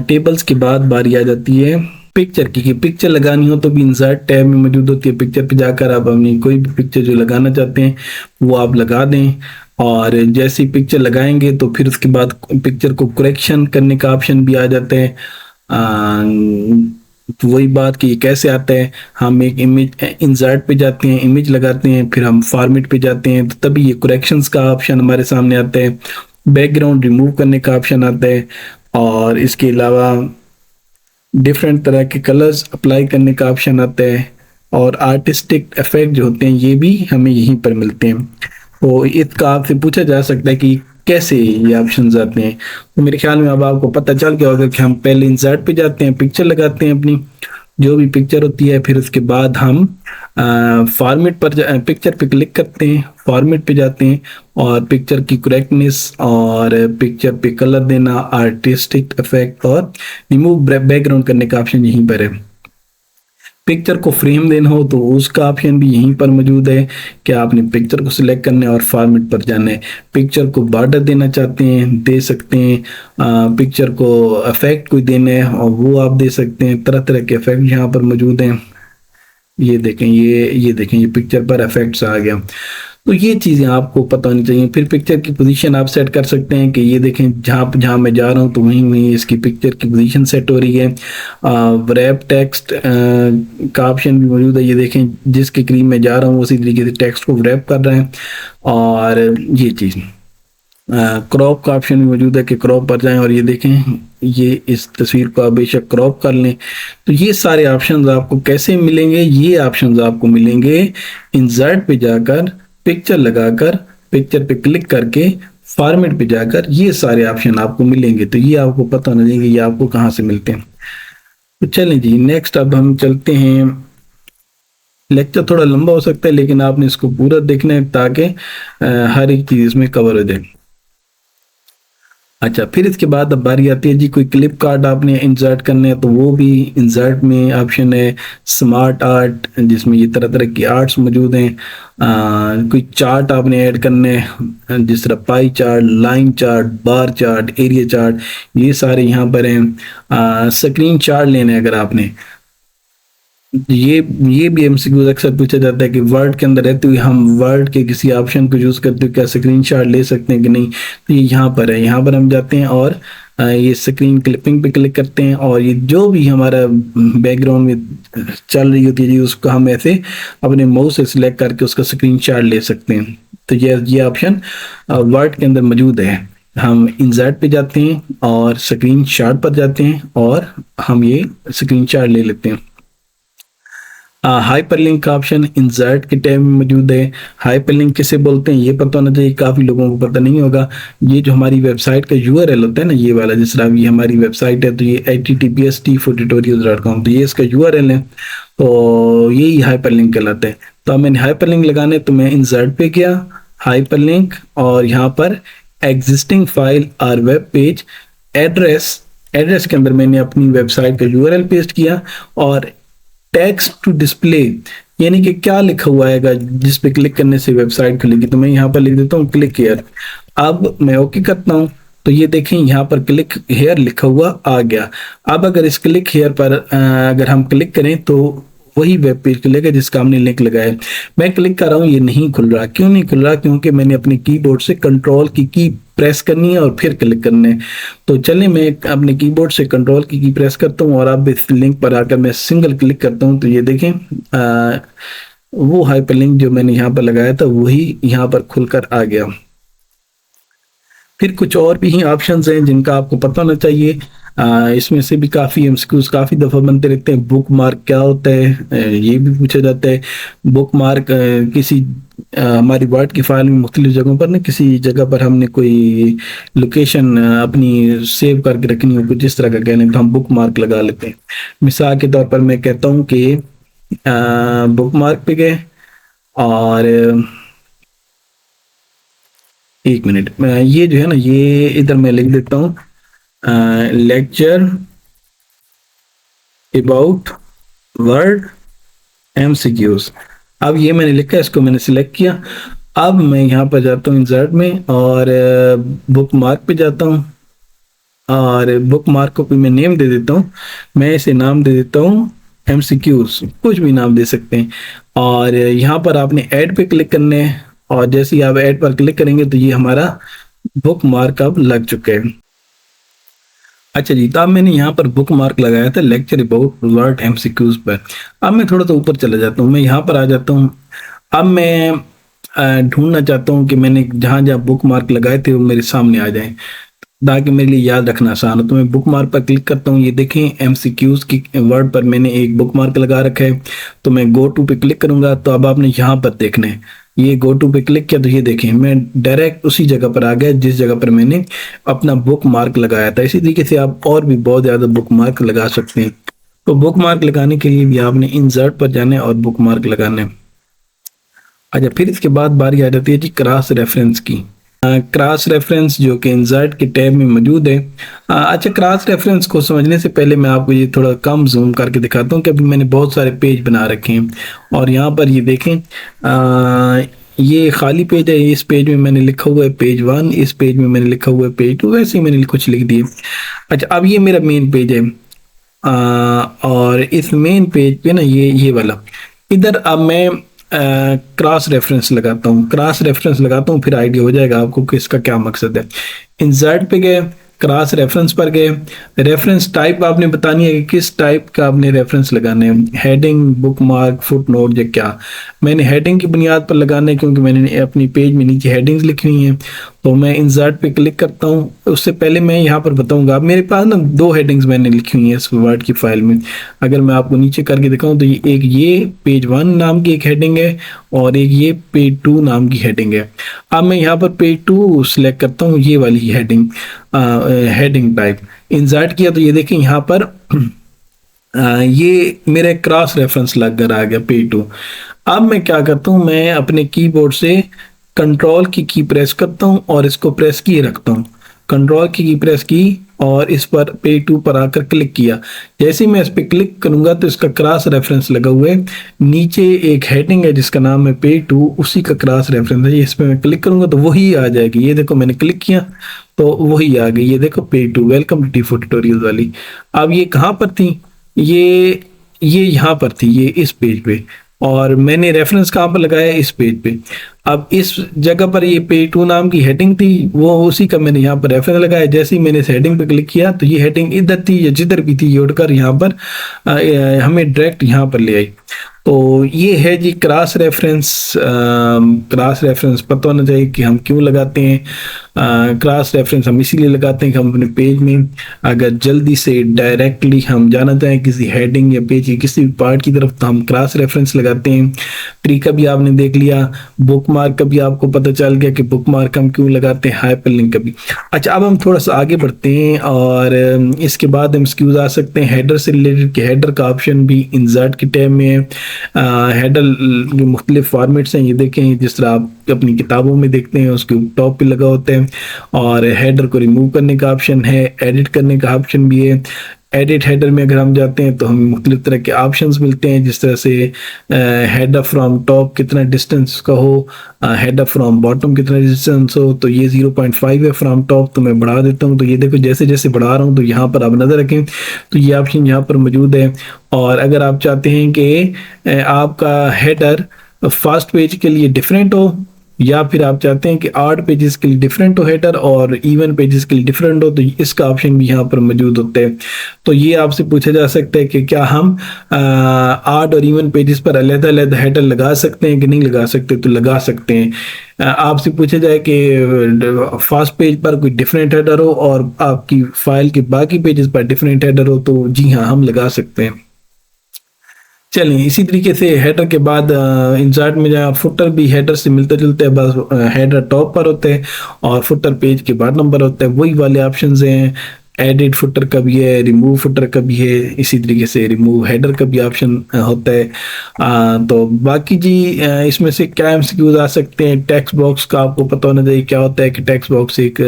टेबल्स के बाद बारी आ जाती है पिक्चर की, कि पिक्चर लगानी हो तो भी इंसर्ट टैब में मौजूद होती है। पिक्चर पे जाकर आप अपनी कोई भी पिक्चर जो लगाना चाहते हैं वो आप लगा दें, और जैसे ही पिक्चर लगाएंगे तो फिर उसके बाद पिक्चर को करेक्शन करने का ऑप्शन भी आ जाता है। तो वही बात कि ये कैसे आता है, हम एक इमेज इंसर्ट पे जाते हैं, इमेज लगाते हैं, फिर हम फॉर्मेट पे जाते हैं, तो तभी ये करेक्शंस का ऑप्शन हमारे सामने आता है। बैकग्राउंड रिमूव करने का ऑप्शन आता है, और इसके अलावा डिफरेंट तरह के कलर्स अप्लाई करने का ऑप्शन आता है, और आर्टिस्टिक इफेक्ट जो होते हैं ये भी हमें यहीं पर मिलते हैं। तो इसका आपसे पूछा जा सकता है कि कैसे ये ऑप्शंस आते हैं। तो मेरे ख्याल में अब आपको पता चल गया होगा कि हम पहले इंसर्ट पे जाते हैं, पिक्चर लगाते हैं अपनी जो भी पिक्चर होती है, फिर उसके बाद हम फॉर्मेट पर पिक्चर पे क्लिक करते हैं, फॉर्मेट पे जाते हैं, और पिक्चर की करेक्टनेस और पिक्चर पे कलर देना, आर्टिस्टिक इफेक्ट और रिमूव बैकग्राउंड करने का ऑप्शन यहीं पर है। पिक्चर को फ्रेम देना हो तो उसका ऑप्शन भी यहीं पर मौजूद है कि आपने पिक्चर को सिलेक्ट करना है और फॉर्मेट पर जाना है। पिक्चर को बॉर्डर देना चाहते हैं दे सकते हैं, पिक्चर को इफेक्ट कोई देना है और वो आप दे सकते हैं। तरह तरह के इफेक्ट यहाँ पर मौजूद हैं। ये देखें, ये देखें, ये पिक्चर पर इफेक्ट्स आ गया। तो ये चीज़ें आपको पता होनी चाहिए। फिर पिक्चर की पोजीशन आप सेट कर सकते हैं कि ये देखें जहाँ मैं जा रहा हूँ तो वहीं वहीं इसकी पिक्चर की पोजीशन सेट हो रही है। रैप टेक्स्ट का ऑप्शन भी मौजूद है। ये देखें जिसके करीब मैं जा रहा हूँ उसी तरीके से टेक्स्ट को रैप कर रहे हैं। और ये चीज़ क्रॉप का ऑप्शन भी मौजूद है कि क्रॉप पर जाएं, और ये देखें ये इस तस्वीर को आप बेशक क्रॉप कर लें। तो ये सारे ऑप्शंस आपको कैसे मिलेंगे? ये ऑप्शंस आपको मिलेंगे इंसर्ट पे जाकर, पिक्चर लगाकर, पिक्चर पे क्लिक करके, फॉर्मेट पे जाकर, ये सारे ऑप्शन आपको मिलेंगे। तो ये आपको पता होना चाहिए ये आपको कहाँ से मिलते हैं। तो चलें जी, नेक्स्ट अब हम चलते हैं। लेक्चर थोड़ा लंबा हो सकता है लेकिन आपने इसको पूरा देखना है ताकि हर एक चीज़ इसमें कवर हो जाए। अच्छा, फिर इसके बाद अब बारी आती है जी कोई क्लिप कार्ड आपने इंसर्ट करने हैं तो वो भी इंसर्ट में ऑप्शन है स्मार्ट आर्ट, जिसमें ये तरह तरह की आर्ट्स मौजूद हैं। कोई चार्ट आपने ऐड करने हैं जिस तरह pie chart, line chart, bar chart, area chart, ये सारे यहाँ पर हैं। स्क्रीन चार्ट लेने अगर आपने, ये भी एमसीक्यू अक्सर पूछा जाता है कि वर्ड के अंदर रहते हुए हम वर्ड के किसी ऑप्शन को यूज करते हुए क्या स्क्रीनशॉट ले सकते हैं कि नहीं। तो ये यहाँ पर है, यहाँ पर हम जाते हैं और ये स्क्रीन क्लिपिंग पे क्लिक करते हैं और ये जो भी हमारा बैकग्राउंड में चल रही होती है जी उसको हम ऐसे अपने माउस से सिलेक्ट करके उसका स्क्रीनशॉट ले सकते हैं। तो ये ऑप्शन वर्ड के अंदर मौजूद है। हम इंसर्ट पे जाते हैं और स्क्रीनशॉट पर जाते हैं और हम ये स्क्रीनशॉट ले लेते हैं। हाइपरलिंक का ऑप्शन इंसर्ट के टैब में मौजूद है। हाइपरलिंक किसे बोलते हैं ये पता होना चाहिए, काफ़ी लोगों को पता नहीं होगा। ये जो हमारी वेबसाइट का यूआरएल होता है ना, ये वाला, जिस तरह ये हमारी वेबसाइट है तो ये https://t4tutorials.com, तो ये इसका यूआरएल है, तो यही हाइपरलिंक कहलाता है। तो अब मैंने हाइपरलिंक लगाने तो मैं इंसर्ट पे गया, हाइपरलिंक, और यहाँ पर एग्जिस्टिंग फाइल और वेब पेज एड्रेस के अंदर मैंने अपनी वेबसाइट का यूआरएल पेस्ट किया और टेक्स्ट टू डिस्प्ले यानी कि क्या लिखा हुआ है जिस पे क्लिक करने से वेबसाइट खुलेगी, तो मैं यहाँ पर लिख देता हूँ क्लिक हियर। अब मैं ओके करता हूँ तो ये देखें यहाँ पर क्लिक हियर लिखा हुआ आ गया। अब अगर इस क्लिक हियर पर अगर हम क्लिक करें तो वही वेब पेज खुलेगा जिसका हमने लिंक लगाया है। मैं क्लिक कर रहा हूँ, ये नहीं खुल रहा। क्यों नहीं खुल रहा? क्योंकि मैंने अपने कीबोर्ड से कंट्रोल की प्रेस करनी है और फिर क्लिक करना है। तो चलिए मैं अपने कीबोर्ड से कंट्रोल की प्रेस करता हूँ और अब इस लिंक पर आकर मैं सिंगल क्लिक करता हूँ तो ये देखें वो हाइपरलिंक जो मैंने यहाँ पर लगाया था वही यहाँ पर खुलकर आ गया। फिर कुछ और भी ऑप्शंस हैं जिनका आपको पता होना चाहिए। इसमें से भी काफ़ी एमसीक्यूज काफ़ी दफ़ा बनते रहते हैं। बुक मार्क क्या होता है ये भी पूछा जाता है। बुक मार्क किसी हमारी वर्ड की फाइल में मुख्तलिफ जगहों पर ना, किसी जगह पर हमने कोई लोकेशन अपनी सेव करके रखनी हो, कुछ इस तरह का कहने तो हम बुक मार्क लगा लेते हैं। मिसाल के तौर पर मैं कहता हूँ कि बुक मार्क पे गए और एक मिनट, ये जो है ना ये इधर मैं लिख देता हूँ लेक्चर अबाउट वर्ड एमसीक्यूज। अब ये मैंने लिखा, इसको मैंने सिलेक्ट किया। अब मैं यहाँ पर जाता हूँ इंसर्ट में और बुक मार्क पे जाता हूँ और बुक मार्क को भी मैं नेम दे देता हूँ। मैं इसे नाम दे देता हूँ एमसीक्यूज, कुछ भी नाम दे सकते हैं। और यहाँ पर आपने ऐड पे क्लिक करने हैं और जैसे ही आप ऐड पर क्लिक करेंगे तो ये हमारा बुक मार्क अब लग चुका है। अच्छा जी, तो अब मैंने यहाँ पर बुक मार्क लगाया था लेक्चर अबाउट वर्ड एमसीक्यूज पर। अब मैं थोड़ा सा ऊपर चला जाता हूँ, मैं यहाँ पर आ जाता हूँ। अब मैं ढूंढना चाहता हूँ कि मैंने जहाँ जहाँ बुक मार्क लगाए थे वो मेरे सामने आ जाएं ताकि मेरे लिए याद रखना आसान हो। तो मैं बुक मार्क पर क्लिक करता हूँ। ये देखें एमसीक्यूज की वर्ड पर मैंने एक बुक मार्क लगा रखा है। तो मैं गो टू पे क्लिक करूंगा तो अब आपने यहाँ पर देखना है, ये गो टू पे क्लिक किया तो ये देखें मैं डायरेक्ट उसी जगह पर आ गया जिस जगह पर मैंने अपना बुक मार्क लगाया था। इसी तरीके से आप और भी बहुत ज़्यादा बुक मार्क लगा सकते हैं। तो बुक मार्क लगाने के लिए भी आपने इंसर्ट पर जाना है और बुक मार्क लगाना है। अच्छा, फिर इसके बाद बारी आ जाती है जी क्रॉस रेफरेंस की। क्रॉस रेफरेंस जो कि इंसर्ट के टैब में मौजूद है। अच्छा, क्रॉस रेफरेंस को समझने से पहले मैं आपको ये थोड़ा कम जूम करके दिखाता हूँ कि अभी मैंने बहुत सारे पेज बना रखे हैं और यहाँ पर ये देखें ये खाली पेज है। इस पेज में मैंने लिखा हुआ है पेज 1, इस पेज में मैंने लिखा हुआ है पेज 2, वैसे ही मैंने कुछ लिख दिए। अच्छा, अब ये मेरा मेन पेज है और इस मेन पेज पे ना ये वाला इधर अब मैं क्रॉस रेफरेंस लगाता हूँ। क्रॉस रेफरेंस लगाता हूँ फिर आइडिया हो जाएगा आपको कि इसका क्या मकसद है। इंसर्ट पे गए, क्रॉस रेफरेंस पर गए, रेफरेंस टाइप आपने बतानी है कि किस टाइप का आपने रेफरेंस लगाना है, heading, book mark, foot note या क्या। मैंने हेडिंग की बुनियाद पर लगाना है क्योंकि मैंने अपनी पेज में नीचे हेडिंग्स लिखी हुई हैं। तो मैं इंसर्ट पे क्लिक करता हूँ। उससे पहले मैं यहाँ पर बताऊंगा, मेरे पास ना 2 हेडिंग्स मैंने लिखी हुई हैं इस वर्ड की फाइल में। अगर मैं आपको नीचे करके दिखाऊं तो ये पेज 1 नाम की एक हेडिंग है और एक ये पेज 2 नाम की हेडिंग है। अब मैं यहाँ पर पेज 2 सिलेक्ट करता हूँ, ये वाली हेडिंग हेडिंग टाइप इंसर्ट किया तो ये देखें यहाँ पर ये मेरे क्रॉस रेफरेंस लग कर आ गया पेज 2। अब मैं क्या करता हूँ, मैं अपने कीबोर्ड से कंट्रोल की प्रेस करता हूँ और इसको प्रेस किए रखता हूँ। कंट्रोल की प्रेस की और इस पर पेज 2 पर आकर क्लिक किया। जैसे ही मैं इस पर क्लिक करूंगा तो इसका क्रॉस रेफरेंस लगा हुआ है। नीचे एक हेडिंग है जिसका नाम है पेज 2, उसी का क्रॉस रेफरेंस है। इस पर मैं क्लिक करूंगा तो वही आ जाएगी। ये देखो मैंने क्लिक किया तो वही आ गई। ये देखो page 2 welcome to T4 tutorial वाली। अब ये कहाँ पर थी? ये यहाँ पर थी, ये इस पेज पे। और मैंने रेफरेंस कहाँ पर लगाया, इस पेज पे। अब इस जगह पर ये पेज 2 नाम की हेडिंग थी, वो उसी का मैंने यहाँ पर रेफरेंस लगाया। जैसे ही मैंने इस हेडिंग पे क्लिक किया तो ये हेडिंग इधर थी या जिधर भी थी, ये उड़कर यहाँ पर हमें डायरेक्ट यहाँ पर ले आई। तो ये है जी क्रॉस रेफरेंस। क्रॉस रेफरेंस पता होना चाहिए कि हम क्यों लगाते हैं। क्रॉस रेफरेंस हम इसीलिए लगाते हैं कि हम अपने पेज में अगर जल्दी से डायरेक्टली हम जाना चाहें किसी हेडिंग या पेज की किसी भी पार्ट की तरफ, तो हम क्रॉस रेफरेंस लगाते हैं। तरीका भी आपने देख लिया, बुकमार्क का भी आपको पता चल गया कि बुकमार्क हम क्यों लगाते हैं, हाइपरलिंक का भी। अच्छा, अब हम थोड़ा सा आगे बढ़ते हैं और इसके बाद हम एक्सक्यूज आ सकते हैं हेडर से रिलेटेड, कि हेडर का ऑप्शन भी इंसर्ट के टैब में है। हेडर जो मुख्तलिफ फॉर्मेट्स हैं, ये देखें जिस तरह आप अपनी किताबों में देखते हैं उसके टॉप पे लगा होता है। और हेडर को रिमूव करने का ऑप्शन है, एडिट करने का ऑप्शन भी है। एडिट हेडर में अगर हम जाते हैं तो हमें मुख्तलिफ तरह के ऑप्शंस मिलते हैं, जिस तरह से हेडर फ्रॉम टॉप कितना डिस्टेंस का हो, हेडर फ्रॉम बॉटम कितना डिस्टेंस हो। तो ये 0.5 है फ्रॉम टॉप, तो मैं बढ़ा देता हूँ। तो ये देखो जैसे जैसे बढ़ा रहा हूँ तो यहाँ पर आप नज़र रखें तो ये ऑप्शन यहाँ पर मौजूद है। और अगर आप चाहते हैं कि आपका हेडर फर्स्ट पेज के लिए डिफरेंट हो, या फिर आप चाहते हैं कि 8 पेजेस के लिए डिफरेंट हो हेडर और इवन पेजेस के लिए डिफरेंट हो, तो इसका ऑप्शन भी यहाँ पर मौजूद होता है। तो ये आपसे पूछा जा सकता है कि क्या हम 8 और इवन पेजेस पर अलग-अलग हेडर लगा सकते हैं कि नहीं लगा सकते, तो लगा सकते हैं। आपसे पूछा जाए कि फर्स्ट पेज पर कोई डिफरेंट हेडर हो और आपकी फाइल के बाकी पेजेस पर डिफरेंट हेडर हो, तो जी हाँ, हम लगा सकते हैं। चलिए, इसी तरीके से हेडर के बाद इंसर्ट में जहाँ फुटर भी हेडर से मिलता जुलता है, बस हेडर टॉप पर होते हैं और फुटर पेज के बाद नंबर होता है। वही वाले ऑप्शंस हैं, एडिट फुटर का भी है, रिमूव फुटर का भी है, इसी तरीके से रिमूव हेडर का भी ऑप्शन होता है। तो बाकी जी इसमें से क्या एमसीक्यूज आ सकते हैं। टेक्स्ट बॉक्स का आपको पता होना चाहिए क्या होता है, कि टेक्स्ट बॉक्स एक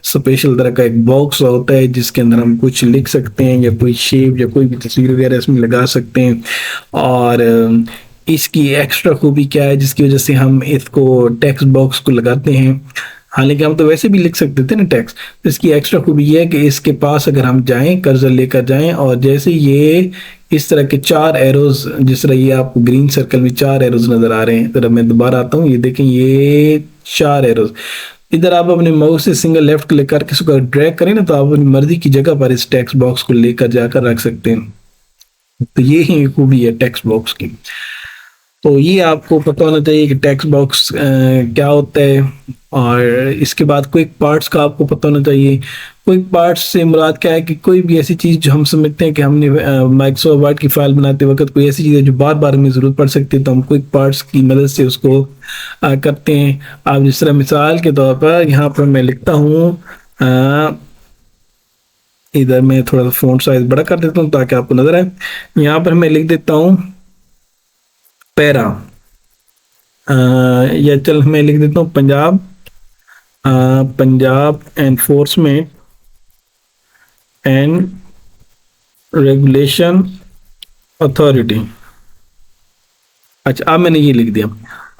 स्पेशल तरह का एक बॉक्स होता है जिसके अंदर हम कुछ लिख सकते हैं या कोई शेप या कोई भी तस्वीर वगैरह इसमें लगा सकते हैं। और इसकी एक्स्ट्रा खूबी क्या है जिसकी वजह से हम इसको टेक्स्ट बॉक्स को लगाते हैं, हालांकि हम तो वैसे भी लिख सकते थे ना टेक्स्ट। तो इसकी एक्स्ट्रा खूबी ये है कि इसके पास अगर हम जाएं, कर्सर लेकर जाएं, और जैसे ये इस तरह के 4 एरोज, जिस तरह ये आपको ग्रीन सर्कल में 4 एरोज नजर आ रहे हैं, जरा मैं दोबारा आता हूँ, ये देखें ये 4 एरोज। इधर आप अपने माउस से सिंगल लेफ्ट क्लिक करके इसको ड्रैग करें ना, तो आप अपनी मर्जी की जगह पर इस टेक्स्ट बॉक्स को लेकर जाकर रख सकते हैं। तो ये ही खूबी है टेक्स्ट बॉक्स की। तो ये आपको पता होना चाहिए कि टेक्स्ट बॉक्स क्या होता है। और इसके बाद क्विक पार्ट्स का आपको पता होना चाहिए। क्विक पार्ट्स से मुराद क्या है कि कोई भी ऐसी चीज़ जो हम समझते हैं कि हमने माइक्रोसॉफ्ट वर्ड की फाइल बनाते वक्त कोई ऐसी चीज़ है जो बार बार हमें ज़रूरत पड़ सकती है, तो हम क्विक पार्ट्स की मदद से उसको करते हैं। आप जिस तरह मिसाल के तौर पर यहाँ पर मैं लिखता हूँ, इधर मैं थोड़ा सा फ़ॉन्ट साइज बड़ा कर देता हूँ ताकि आपको नजर आए। यहाँ पर मैं लिख देता हूँ पैरा, या चल मैं लिख देता हूँ Punjab, Punjab enforcement and regulation authority. अच्छा, अब मैंने ये लिख दिया।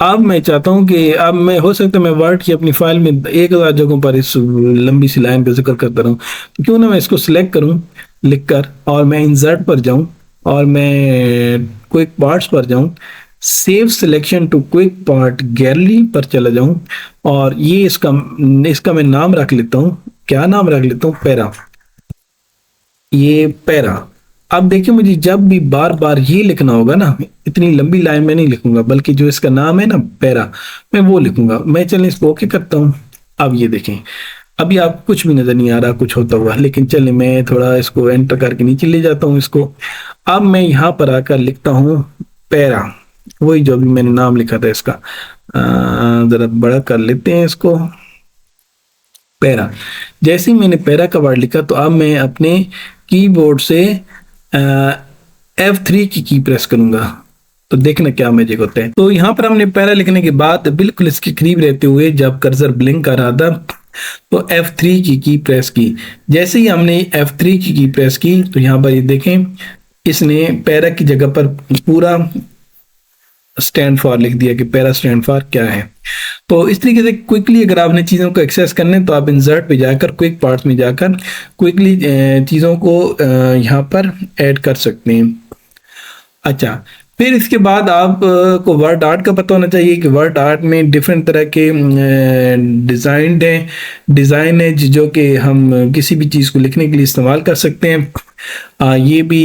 अब मैं चाहता हूँ कि अब मैं, हो सकता है मैं वर्ड की अपनी फाइल में 1000 जगहों पर इस लंबी सी लाइन का जिक्र करता रहूँ, तो क्यों ना मैं इसको सिलेक्ट करूँ लिखकर, और मैं इंसर्ट पर जाऊँ और मैं क्विक पार्ट्स पर जाऊँ, save selection to quick part gallery पर चला जाऊं, और ये इसका मैं नाम रख लेता हूं। क्या नाम रख लेता हूं? पैरा। ये पैरा। अब देखिए, मुझे जब भी बार बार ये लिखना होगा ना, इतनी लंबी लाइन में नहीं लिखूंगा, बल्कि जो इसका नाम है ना पैरा, मैं वो लिखूंगा। मैं चलिए इसको ओके करता हूं। अब ये देखें, अभी आप कुछ भी नजर नहीं आ रहा कुछ होता हुआ, लेकिन चलिए मैं थोड़ा इसको एंटर करके नीचे ले जाता हूं इसको। अब मैं यहां पर आकर लिखता हूं पैरा, वही जो भी मैंने नाम लिखा था इसका। जरा बड़ा कर लेते हैं इसको, पैरा। जैसे ही मैंने पैरा का वर्ड लिखा, तो अब मैं अपने कीबोर्ड से F3 की प्रेस करूंगा, तो देखना क्या मैजिक होता है। तो यहाँ पर हमने पैरा लिखने के बाद बिल्कुल इसके करीब रहते हुए जब कर्सर ब्लिंक कर रहा था, तो F3 की प्रेस की। जैसे ही हमने F3 की प्रेस की, तो यहाँ पर ये देखें, इसने पैरा की जगह पर पूरा स्टैंड फॉर लिख दिया कि पैरा स्टैंड फॉर क्या है। तो इस तरीके से क्विकली अगर आपने चीज़ों को एक्सेस करने, तो आप इंसर्ट पे जाकर क्विक पार्ट्स में जाकर क्विकली चीज़ों को यहाँ पर ऐड कर सकते हैं। अच्छा, फिर इसके बाद आप को वर्ड आर्ट का पता होना चाहिए कि वर्ड आर्ट में डिफरेंट तरह के डिज़ाइन है जो कि हम किसी भी चीज़ को लिखने के लिए इस्तेमाल कर सकते हैं। ये भी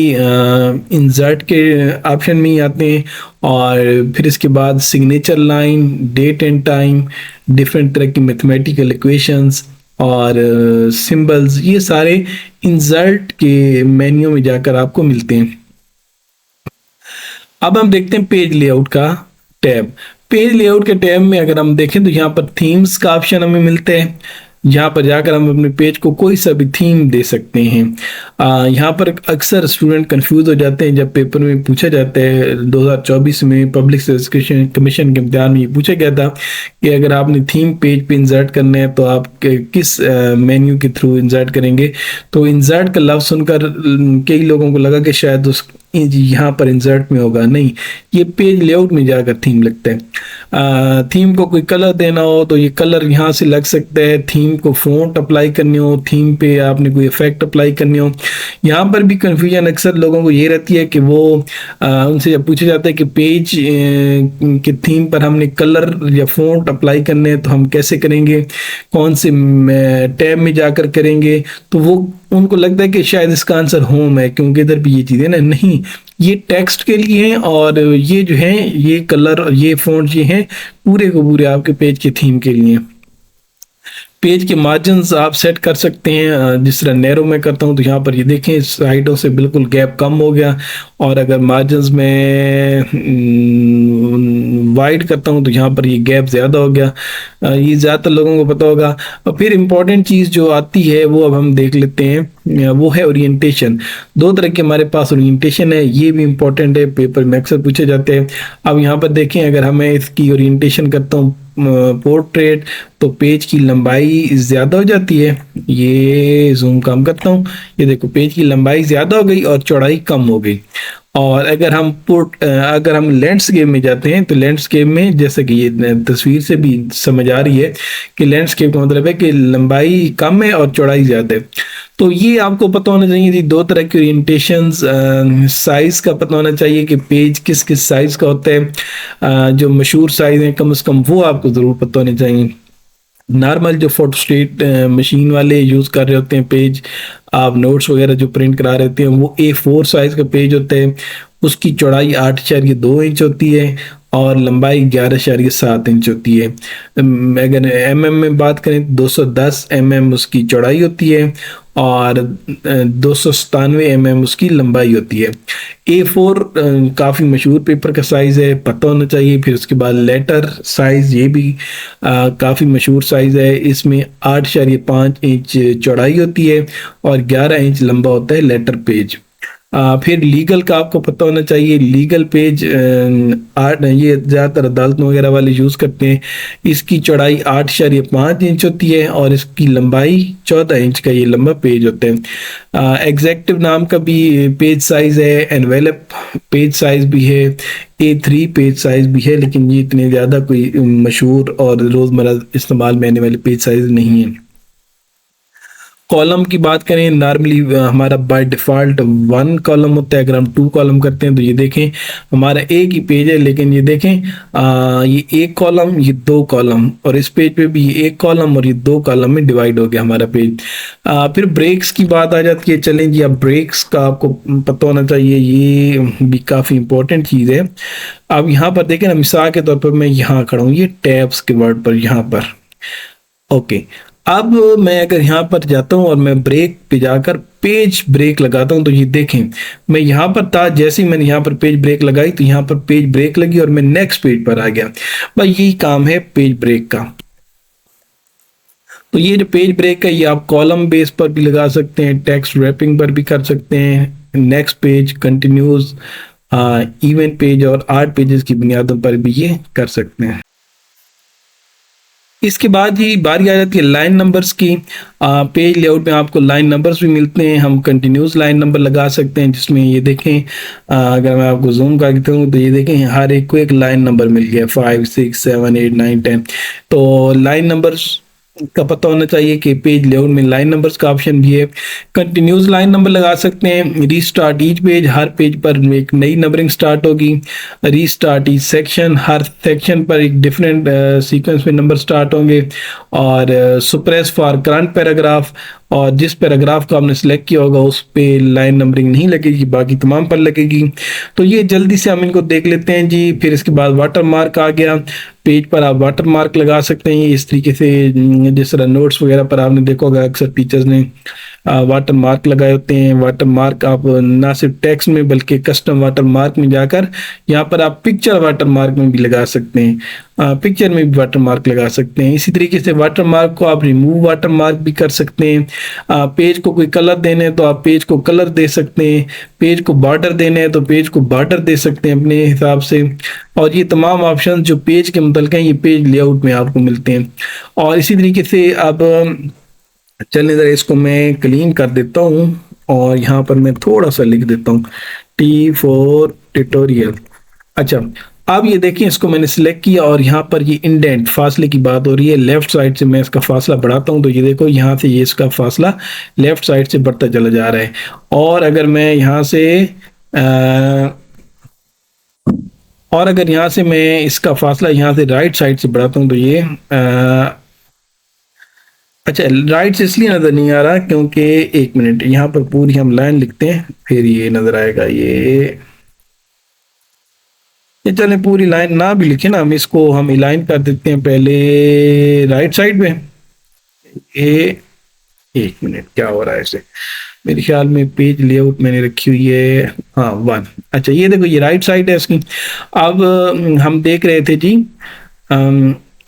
इंसर्ट के ऑप्शन में ही आते हैं। और फिर इसके बाद signature line, date and time, different तरह की मैथमेटिकल इक्वेशंस और सिंबल्स, ये सारे इंसर्ट के मेन्यू में जाकर आपको मिलते हैं। अब हम देखते हैं पेज लेआउट का टैब। पेज लेआउट के टैब में अगर हम देखें तो यहाँ पर थीम्स का ऑप्शन हमें मिलते हैं। यहाँ पर जाकर हम अपने पेज को कोई सा भी थीम दे सकते हैं। यहाँ पर अक्सर स्टूडेंट कंफ्यूज हो जाते हैं जब पेपर में पूछा जाता है। 2024 में पब्लिक सर्विस कमीशन के इम्तिहान में ये पूछा गया था कि अगर आपने थीम पेज पे इंसर्ट करना है तो आप किस मेन्यू के थ्रू इंसर्ट करेंगे। तो इंसर्ट का लफ्ज़ सुनकर कई लोगों को लगा कि शायद उस यहाँ पर इंसर्ट में होगा, नहीं, ये पेज लेआउट में जाकर थीम लगता है। थीम को कोई कलर देना हो तो ये कलर यहाँ से लग सकता है। थीम को फ़ॉन्ट अप्लाई करनी हो, थीम पे आपने कोई इफेक्ट अप्लाई करनी हो। यहाँ पर भी कन्फ्यूजन अक्सर लोगों को ये रहती है कि वो उनसे जब पूछा जाता है कि पेज के थीम पर हमने कलर या फ़ॉन्ट अप्लाई करने हैं तो हम कैसे करेंगे, कौन से टैब में जाकर करेंगे, तो वो उनको लगता है कि शायद इसका आंसर होम है क्योंकि इधर भी ये चीज़ें ना, नहीं, ये टेक्स्ट के लिए हैं और ये जो है ये कलर और ये फ़ॉन्ट ये हैं पूरे को पूरे आपके पेज के थीम के लिए। पेज के मार्जिन्स आप सेट कर सकते हैं। जिस तरह नैरो में करता हूं तो यहाँ पर ये देखें साइडों से बिल्कुल गैप कम हो गया, और अगर मार्जिन्स में वाइड करता हूं तो यहाँ पर ये गैप ज़्यादा हो गया। ये ज़्यादातर लोगों को पता होगा। और फिर इम्पॉर्टेंट चीज़ जो आती है वो अब हम देख लेते हैं, वो है ओरिएंटेशन। दो तरह के हमारे पास ओरिएंटेशन है, ये भी इम्पॉर्टेंट है, पेपर में अक्सर पूछे जाते हैं। अब यहाँ पर देखें, अगर हमें इसकी ओरिएंटेशन करता हूँ पोर्ट्रेट तो पेज की लंबाई ज़्यादा हो जाती है। ये जूम कम करता हूँ, ये देखो पेज की लंबाई ज़्यादा हो गई और चौड़ाई कम हो गई। और अगर हम लैंडस्केप में जाते हैं तो लैंडस्केप में, जैसे कि ये तस्वीर से भी समझ आ रही है कि लैंडस्केप का मतलब है कि लंबाई कम है और चौड़ाई ज़्यादा है। तो ये आपको पता होना चाहिए थी, दो तरह की ओरिएंटेशंस। साइज़ का पता होना चाहिए कि पेज किस किस साइज़ का होता है। जो मशहूर साइज़ हैं कम से कम वो आपको ज़रूर पता होने चाहिए। नॉर्मल जो फोटोस्टेट मशीन वाले यूज़ कर रहे होते हैं पेज, आप नोट्स वगैरह जो प्रिंट करा रहे होते हैं, वो A4 साइज़ का पेज होता है। उसकी चौड़ाई 8.2 इंच होती है और लंबाई 11.7 इंच होती है। अगर mm में बात करें तो 210 mm उसकी चौड़ाई होती है और 297 mm उसकी लंबाई होती है। A4 काफ़ी मशहूर पेपर का साइज़ है, पता होना चाहिए। फिर उसके बाद लेटर साइज़, ये भी काफ़ी मशहूर साइज़ है। इसमें 8.5 इंच चौड़ाई होती है और 11 इंच लंबा होता है लेटर पेज। फिर लीगल का आपको पता होना चाहिए। लीगल पेज ये ज़्यादातर अदालत वगैरह वाले यूज़ करते हैं। इसकी चौड़ाई 8.5 इंच होती है और इसकी लंबाई 14 इंच का ये लंबा पेज होता है। एग्जेक्टिव नाम का भी पेज साइज़ है, एनवेलप पेज साइज़ भी है, A3 पेज साइज़ भी है, लेकिन ये इतने ज़्यादा कोई मशहूर और रोज़मर्रा इस्तेमाल में आने वाले पेज साइज़ नहीं है। कॉलम की बात करें, नॉर्मली हमारा बाय डिफ़ॉल्ट 1 कॉलम होता है। अगर हम 2 कॉलम करते हैं तो ये देखें हमारा एक ही पेज है, लेकिन ये देखें ये 1 कॉलम, ये 2 कॉलम, और इस पेज पे भी ये 1 कॉलम और ये 2 कॉलम में डिवाइड हो गया हमारा पेज। फिर ब्रेक्स की बात आ जाती है। चलें जी, अब ब्रेक्स का आपको पता होना चाहिए, ये भी काफ़ी इंपॉर्टेंट चीज़ है। अब यहाँ पर देखें ना, मिसाल के तौर पर मैं यहाँ खड़ा हूँ, ये टैब्स के वर्ड पर यहाँ पर, ओके। अब मैं अगर यहाँ पर जाता हूँ और मैं ब्रेक पे जाकर पेज ब्रेक लगाता हूँ तो ये देखें मैं यहाँ पर था, जैसे ही मैंने यहाँ पर पेज ब्रेक लगाई तो यहाँ पर पेज ब्रेक लगी और मैं नेक्स्ट पेज पर आ गया। भाई यही काम है पेज ब्रेक का। तो ये जो पेज ब्रेक है ये आप कॉलम बेस पर भी लगा सकते हैं, टेक्स्ट रैपिंग पर भी कर सकते हैं, next page, continuous, even page और 8 पेजेस की बुनियादों पर भी ये कर सकते हैं। इसके बाद ही बारी आ जाती है लाइन नंबर्स की। पेज लेआउट में आपको लाइन नंबर्स भी मिलते हैं। हम कंटिन्यूस लाइन नंबर लगा सकते हैं, जिसमें ये देखें अगर मैं आपको जूम करता हूँ तो ये देखें हर एक को एक लाइन नंबर मिल गया, 5, 6, 7, 8, 9, 10। तो लाइन नंबर्स का पता होना चाहिए कि पेज लेआउट में लाइन नंबर्स का ऑप्शन भी है। कंटिन्यूस लाइन नंबर लगा सकते हैं। रीस्टार्ट ईच पेज, हर पेज पर एक नई नंबरिंग स्टार्ट होगी। रीस्टार्ट ईच सेक्शन, हर सेक्शन पर एक डिफरेंट सीक्वेंस में नंबर स्टार्ट होंगे। और सुप्रेस फॉर करंट पैराग्राफ, और जिस पैराग्राफ को आपने सेलेक्ट किया होगा उस पे लाइन नंबरिंग नहीं लगेगी, बाकी तमाम पर लगेगी। तो ये जल्दी से हम इनको देख लेते हैं जी। फिर इसके बाद वाटर मार्क आ गया। पेज पर आप वाटर मार्क लगा सकते हैं इस तरीके से, जिस तरह नोट्स वगैरह पर आपने देखा होगा अक्सर टीचर्स ने वाटर मार्क लगाए होते हैं। वाटर मार्क आप ना सिर्फ टेक्स्ट में बल्कि कस्टम वाटर मार्क में जाकर यहाँ पर आप पिक्चर वाटर मार्क में भी लगा सकते हैं। पिक्चर में भी वाटर मार्क लगा सकते हैं। इसी तरीके से वाटर मार्क को आप रिमूव वाटर मार्क भी कर सकते हैं। पेज को कोई कलर देने हैं तो आप पेज को कलर दे सकते हैं। पेज को बॉर्डर देने हैं तो पेज को बॉर्डर दे सकते हैं अपने हिसाब से। और ये तमाम ऑप्शन जो पेज के मुतल्लिक़ हैं ये पेज लेआउट में आपको मिलते हैं। और इसी तरीके से अब चलिए ज़रा इसको मैं क्लीन कर देता हूँ और यहाँ पर मैं थोड़ा सा लिख देता हूँ T4 ट्यूटोरियल। अच्छा, अब ये देखिए इसको मैंने सिलेक्ट किया और यहाँ पर ये इंडेंट फासले की बात हो रही है। लेफ्ट साइड से मैं इसका फासला बढ़ाता हूँ तो ये देखो यहाँ से ये इसका फासला लेफ्ट साइड से बढ़ता चला जा रहा है। और अगर मैं यहाँ से मैं इसका फासला यहाँ से राइट साइड से बढ़ाता हूँ तो ये अच्छा, राइट से इसलिए नजर नहीं आ रहा क्योंकि एक मिनट, यहाँ पर पूरी हम लाइन लिखते हैं फिर ये नजर आएगा। ये चले पूरी लाइन ना भी लिखे ना, हम इसको हम अलाइन कर देते हैं पहले राइट साइड में। ये एक मिनट, क्या हो रहा है इसे, मेरे ख्याल में पेज लेआउट मैंने रखी हुई है, हाँ 1। अच्छा ये देखो ये राइट साइड है इसकी। अब हम देख रहे थे जी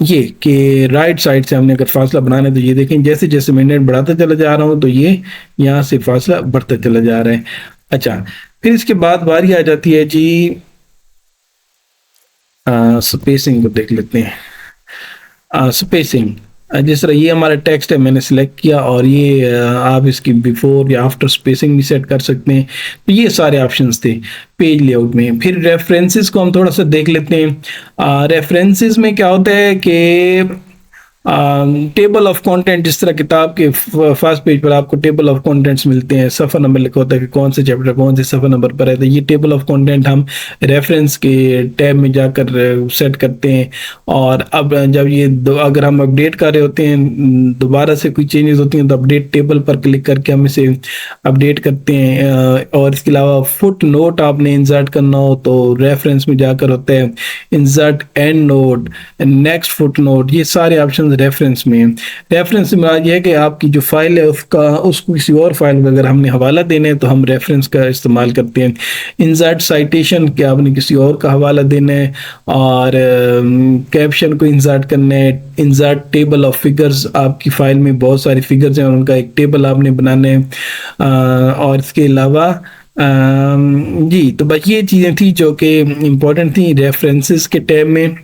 ये कि राइट साइड से हमने अगर फासला बनाना है तो ये देखें जैसे जैसे मैं नेट बढ़ाता चला जा रहा हूँ तो ये यहाँ से फासला बढ़ता चला जा रहा है। अच्छा, फिर इसके बाद बारी आ जाती है जी स्पेसिंग को देख लेते हैं। स्पेसिंग, जिस तरह ये हमारा टेक्स्ट है मैंने सिलेक्ट किया और ये आप इसकी बिफोर या आफ्टर स्पेसिंग भी सेट कर सकते हैं। तो ये सारे ऑप्शंस थे पेज लेआउट में। फिर रेफरेंसेस को हम थोड़ा सा देख लेते हैं। रेफरेंसेस में क्या होता है कि टेबल ऑफ कंटेंट, जिस तरह किताब के फर्स्ट पेज पर आपको टेबल ऑफ कंटेंट्स मिलते हैं, सफ़र नंबर लिखा होता है कि कौन से चैप्टर कौन से सफ़र नंबर पर है, तो ये टेबल ऑफ कंटेंट हम रेफरेंस के टैब में जाकर सेट करते हैं। और अब जब ये अगर हम अपडेट कर रहे होते हैं, दोबारा से कोई चेंजेस होती हैं तो अपडेट टेबल पर क्लिक करके हम इसे अपडेट करते हैं। और इसके अलावा फुट नोट आपने इंसर्ट करना हो तो रेफरेंस में जाकर होता है insert and note, next foot note, ये सारे ऑप्शन रेफरेंस में। रेफरेंस से मुराद ये है कि आपकी जो फाइल है उसको किसी और फाइल में अगर हमने हवाला देना है तो हम रेफरेंस का इस्तेमाल करते हैं। इंसर्ट साइटेशन के आपने किसी और का हवाला देना है, और कैप्शन को इंसर्ट करना है। इंसर्ट टेबल ऑफ फिगर्स, आपकी फाइल में बहुत सारी फिगर्स हैं और उनका एक टेबल आपने बनाना है। और इसके अलावा जी तो बस ये चीज़ें थी जो कि इम्पोर्टेंट थी रेफरेंसेस के टैब में।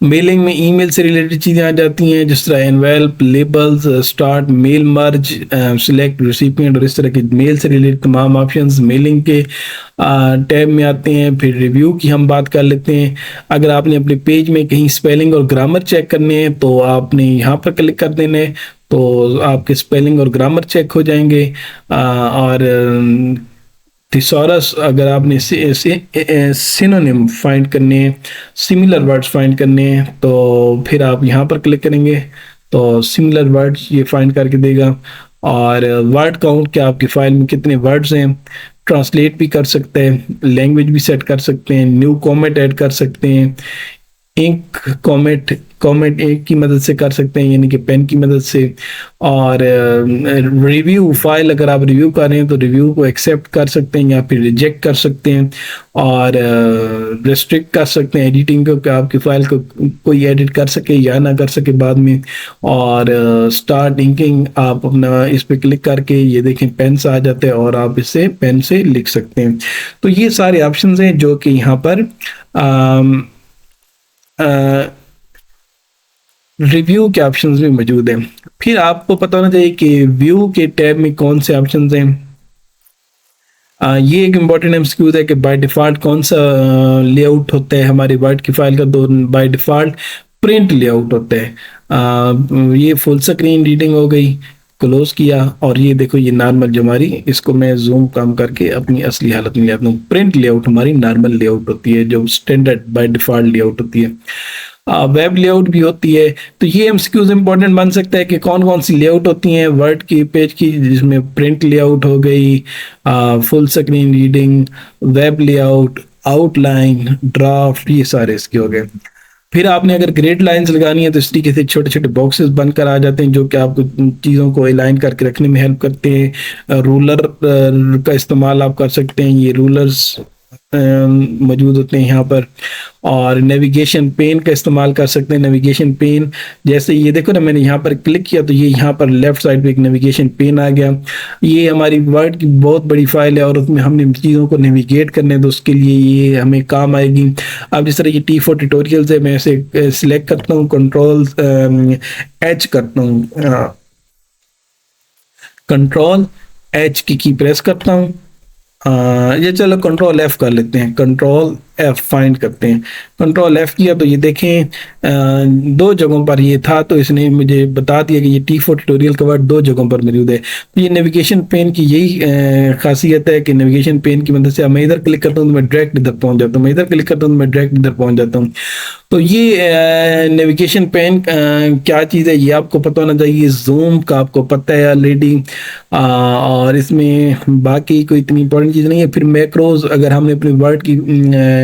मेलिंग में ईमेल से रिलेटेड चीज़ें आ जाती हैं, जिस तरह envelope, labels, start mail merge, select recipient और इस तरह के मेल से रिलेटेड तमाम ऑप्शंस मेलिंग के टैब में आते हैं। फिर रिव्यू की हम बात कर लेते हैं। अगर आपने अपने पेज में कहीं स्पेलिंग और ग्रामर चेक करने हैं तो आपने यहाँ पर क्लिक कर देना है, तो आपके स्पेलिंग और ग्रामर चेक हो जाएंगे। और थिसॉरस, अगर आपने सिनोनिम फाइंड करने हैं, सिमिलर वर्ड्स फाइंड करने हैं तो फिर आप यहाँ पर क्लिक करेंगे तो सिमिलर वर्ड्स ये फाइंड करके देगा। और वर्ड काउंट के आपकी फाइल में कितने वर्ड्स हैं, ट्रांसलेट भी कर सकते हैं, लैंग्वेज भी सेट कर सकते हैं, न्यू कॉमेंट ऐड कर सकते हैं, इंक कॉमेंट एक की मदद से कर सकते हैं यानी कि पेन की मदद से। और रिव्यू फाइल, अगर आप रिव्यू कर रहे हैं तो रिव्यू को एक्सेप्ट कर सकते हैं या फिर रिजेक्ट कर सकते हैं। और रेस्ट्रिक्ट कर सकते हैं एडिटिंग को कि आपकी फाइल को कोई एडिट कर सके या ना कर सके बाद में। और स्टार्ट इंकिंग, आप अपना इस पर क्लिक करके ये देखें पेन से आ जाता है और आप इसे पेन से लिख सकते हैं। तो ये सारे ऑप्शंस हैं जो कि यहाँ पर रिव्यू के ऑप्शंस भी मौजूद हैं। फिर आपको पता होना चाहिए कि व्यू के टैब में कौन से ऑप्शंस हैं। ये एक इम्पॉर्टेंट एमसीक्यू है कि बाय डिफ़ॉल्ट कौन सा लेआउट होता है हमारी वर्ड की फाइल का, तो बाय डिफ़ॉल्ट प्रिंट लेआउट होता है। ये फुल स्क्रीन रीडिंग हो गई, क्लोज किया, और ये देखो ये नॉर्मल जो हमारी, इसको मैं जूम कम करके अपनी असली हालत में ले आता हूँ। प्रिंट लेआउट हमारी नॉर्मल लेआउट होती है, जो स्टैंडर्ड बाय डिफॉल्ट लेआउट होती है। वेब लेआउट भी होती है। तो ये एमसीक्यूज इंपॉर्टेंट बन सकता है कि कौन कौन सी लेआउट होती हैं वर्ड की पेज की, जिसमें प्रिंट लेआउट हो गई, full screen reading, web layout, outline, draft, ये सारे इसके हो गए। फिर आपने अगर ग्रेड लाइंस लगानी है तो इस तरीके से छोटे छोटे बॉक्सेस बनकर आ जाते हैं, जो कि आपको चीज़ों को अलाइन करके रखने में हेल्प करते हैं। रूलर का इस्तेमाल आप कर सकते हैं, ये रूलर्स मौजूद होते हैं यहाँ पर। और नेविगेशन पेन का इस्तेमाल कर सकते हैं। नेविगेशन पेन जैसे ये देखो ना, मैंने यहाँ पर क्लिक किया तो ये यहाँ पर लेफ्ट साइड पे एक नेविगेशन पेन आ गया। ये हमारी वर्ड की बहुत बड़ी फाइल है और उसमें हमने चीज़ों को नेविगेट करने, तो उसके लिए ये हमें काम आएगी। अब जिस तरह ये T4 ट्यूटोरियल्स है, मैं इसे सिलेक्ट करता हूँ, कंट्रोल एच करता हूँ, कंट्रोल एच की प्रेस करता हूँ। ये चलो कंट्रोल एफ कर लेते हैं, कंट्रोल एफ फाइंड करते हैं। कंट्रोल एफ किया तो ये देखें दो जगहों पर ये था, तो इसने मुझे बता दिया कि ये T4 ट्यूटोरियल का वर्ड दो जगहों पर मौजूद है। तो ये नेविगेशन पेन की यही खासियत है कि नेविगेशन पेन की मदद से मैं इधर क्लिक करता हूँ तो मैं डायरेक्ट इधर पहुंच जाता हूँ, मैं इधर क्लिक करता हूँ तो मैं डायरेक्ट इधर पहुंच जाता हूँ। तो ये नेविगेशन पेन क्या चीज़ है ये आपको पता होना चाहिए। जूम का आपको पता है ऑलरेडी, और इसमें बाकी कोई इतनी इंपॉर्टेंट चीज़ नहीं है। फिर मैक्रोज, अगर हमने अपने वर्ड की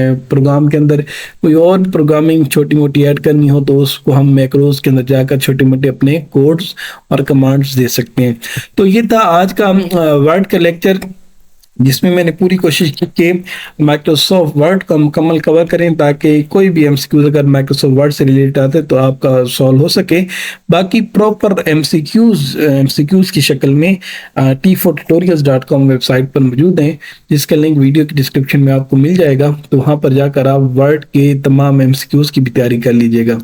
प्रोग्राम के अंदर कोई और प्रोग्रामिंग छोटी मोटी ऐड करनी हो तो उसको हम मैक्रोज के अंदर जाकर छोटे मोटे अपने कोड्स और कमांड्स दे सकते हैं। तो ये था आज का वर्ड का लेक्चर, जिसमें मैंने पूरी कोशिश की कि माइक्रोसॉफ्ट वर्ड को मुकम्मल कवर करें, ताकि कोई भी एमसीक्यूज अगर माइक्रोसॉफ्ट वर्ड से रिलेटेड आते तो आपका सॉल्व हो सके। बाकी प्रॉपर एमसीक्यूज की शक्ल में t4tutorials.com वेबसाइट पर मौजूद हैं, जिसका लिंक वीडियो की डिस्क्रिप्शन में आपको मिल जाएगा। तो वहाँ पर जाकर आप वर्ड के तमाम एमसीक्यूज की भी तैयारी कर लीजिएगा।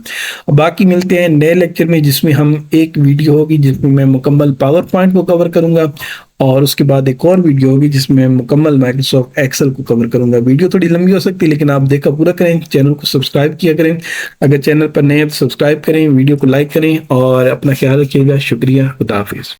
बाकी मिलते हैं नए लेक्चर में, जिसमें हम एक वीडियो होगी जिसमें मैं मुकम्मल पावर पॉइंट को कवर करूंगा, और उसके बाद एक और वीडियो होगी जिसमें मुकम्मल माइक्रोसॉफ्ट एक्सेल को कवर करूंगा। वीडियो थोड़ी लंबी हो सकती है, लेकिन आप देखा पूरा करें, चैनल को सब्सक्राइब किया करें। अगर चैनल पर नए हैं तो सब्सक्राइब करें, वीडियो को लाइक करें और अपना ख्याल रखिएगा। शुक्रिया, खुदा हाफिज़।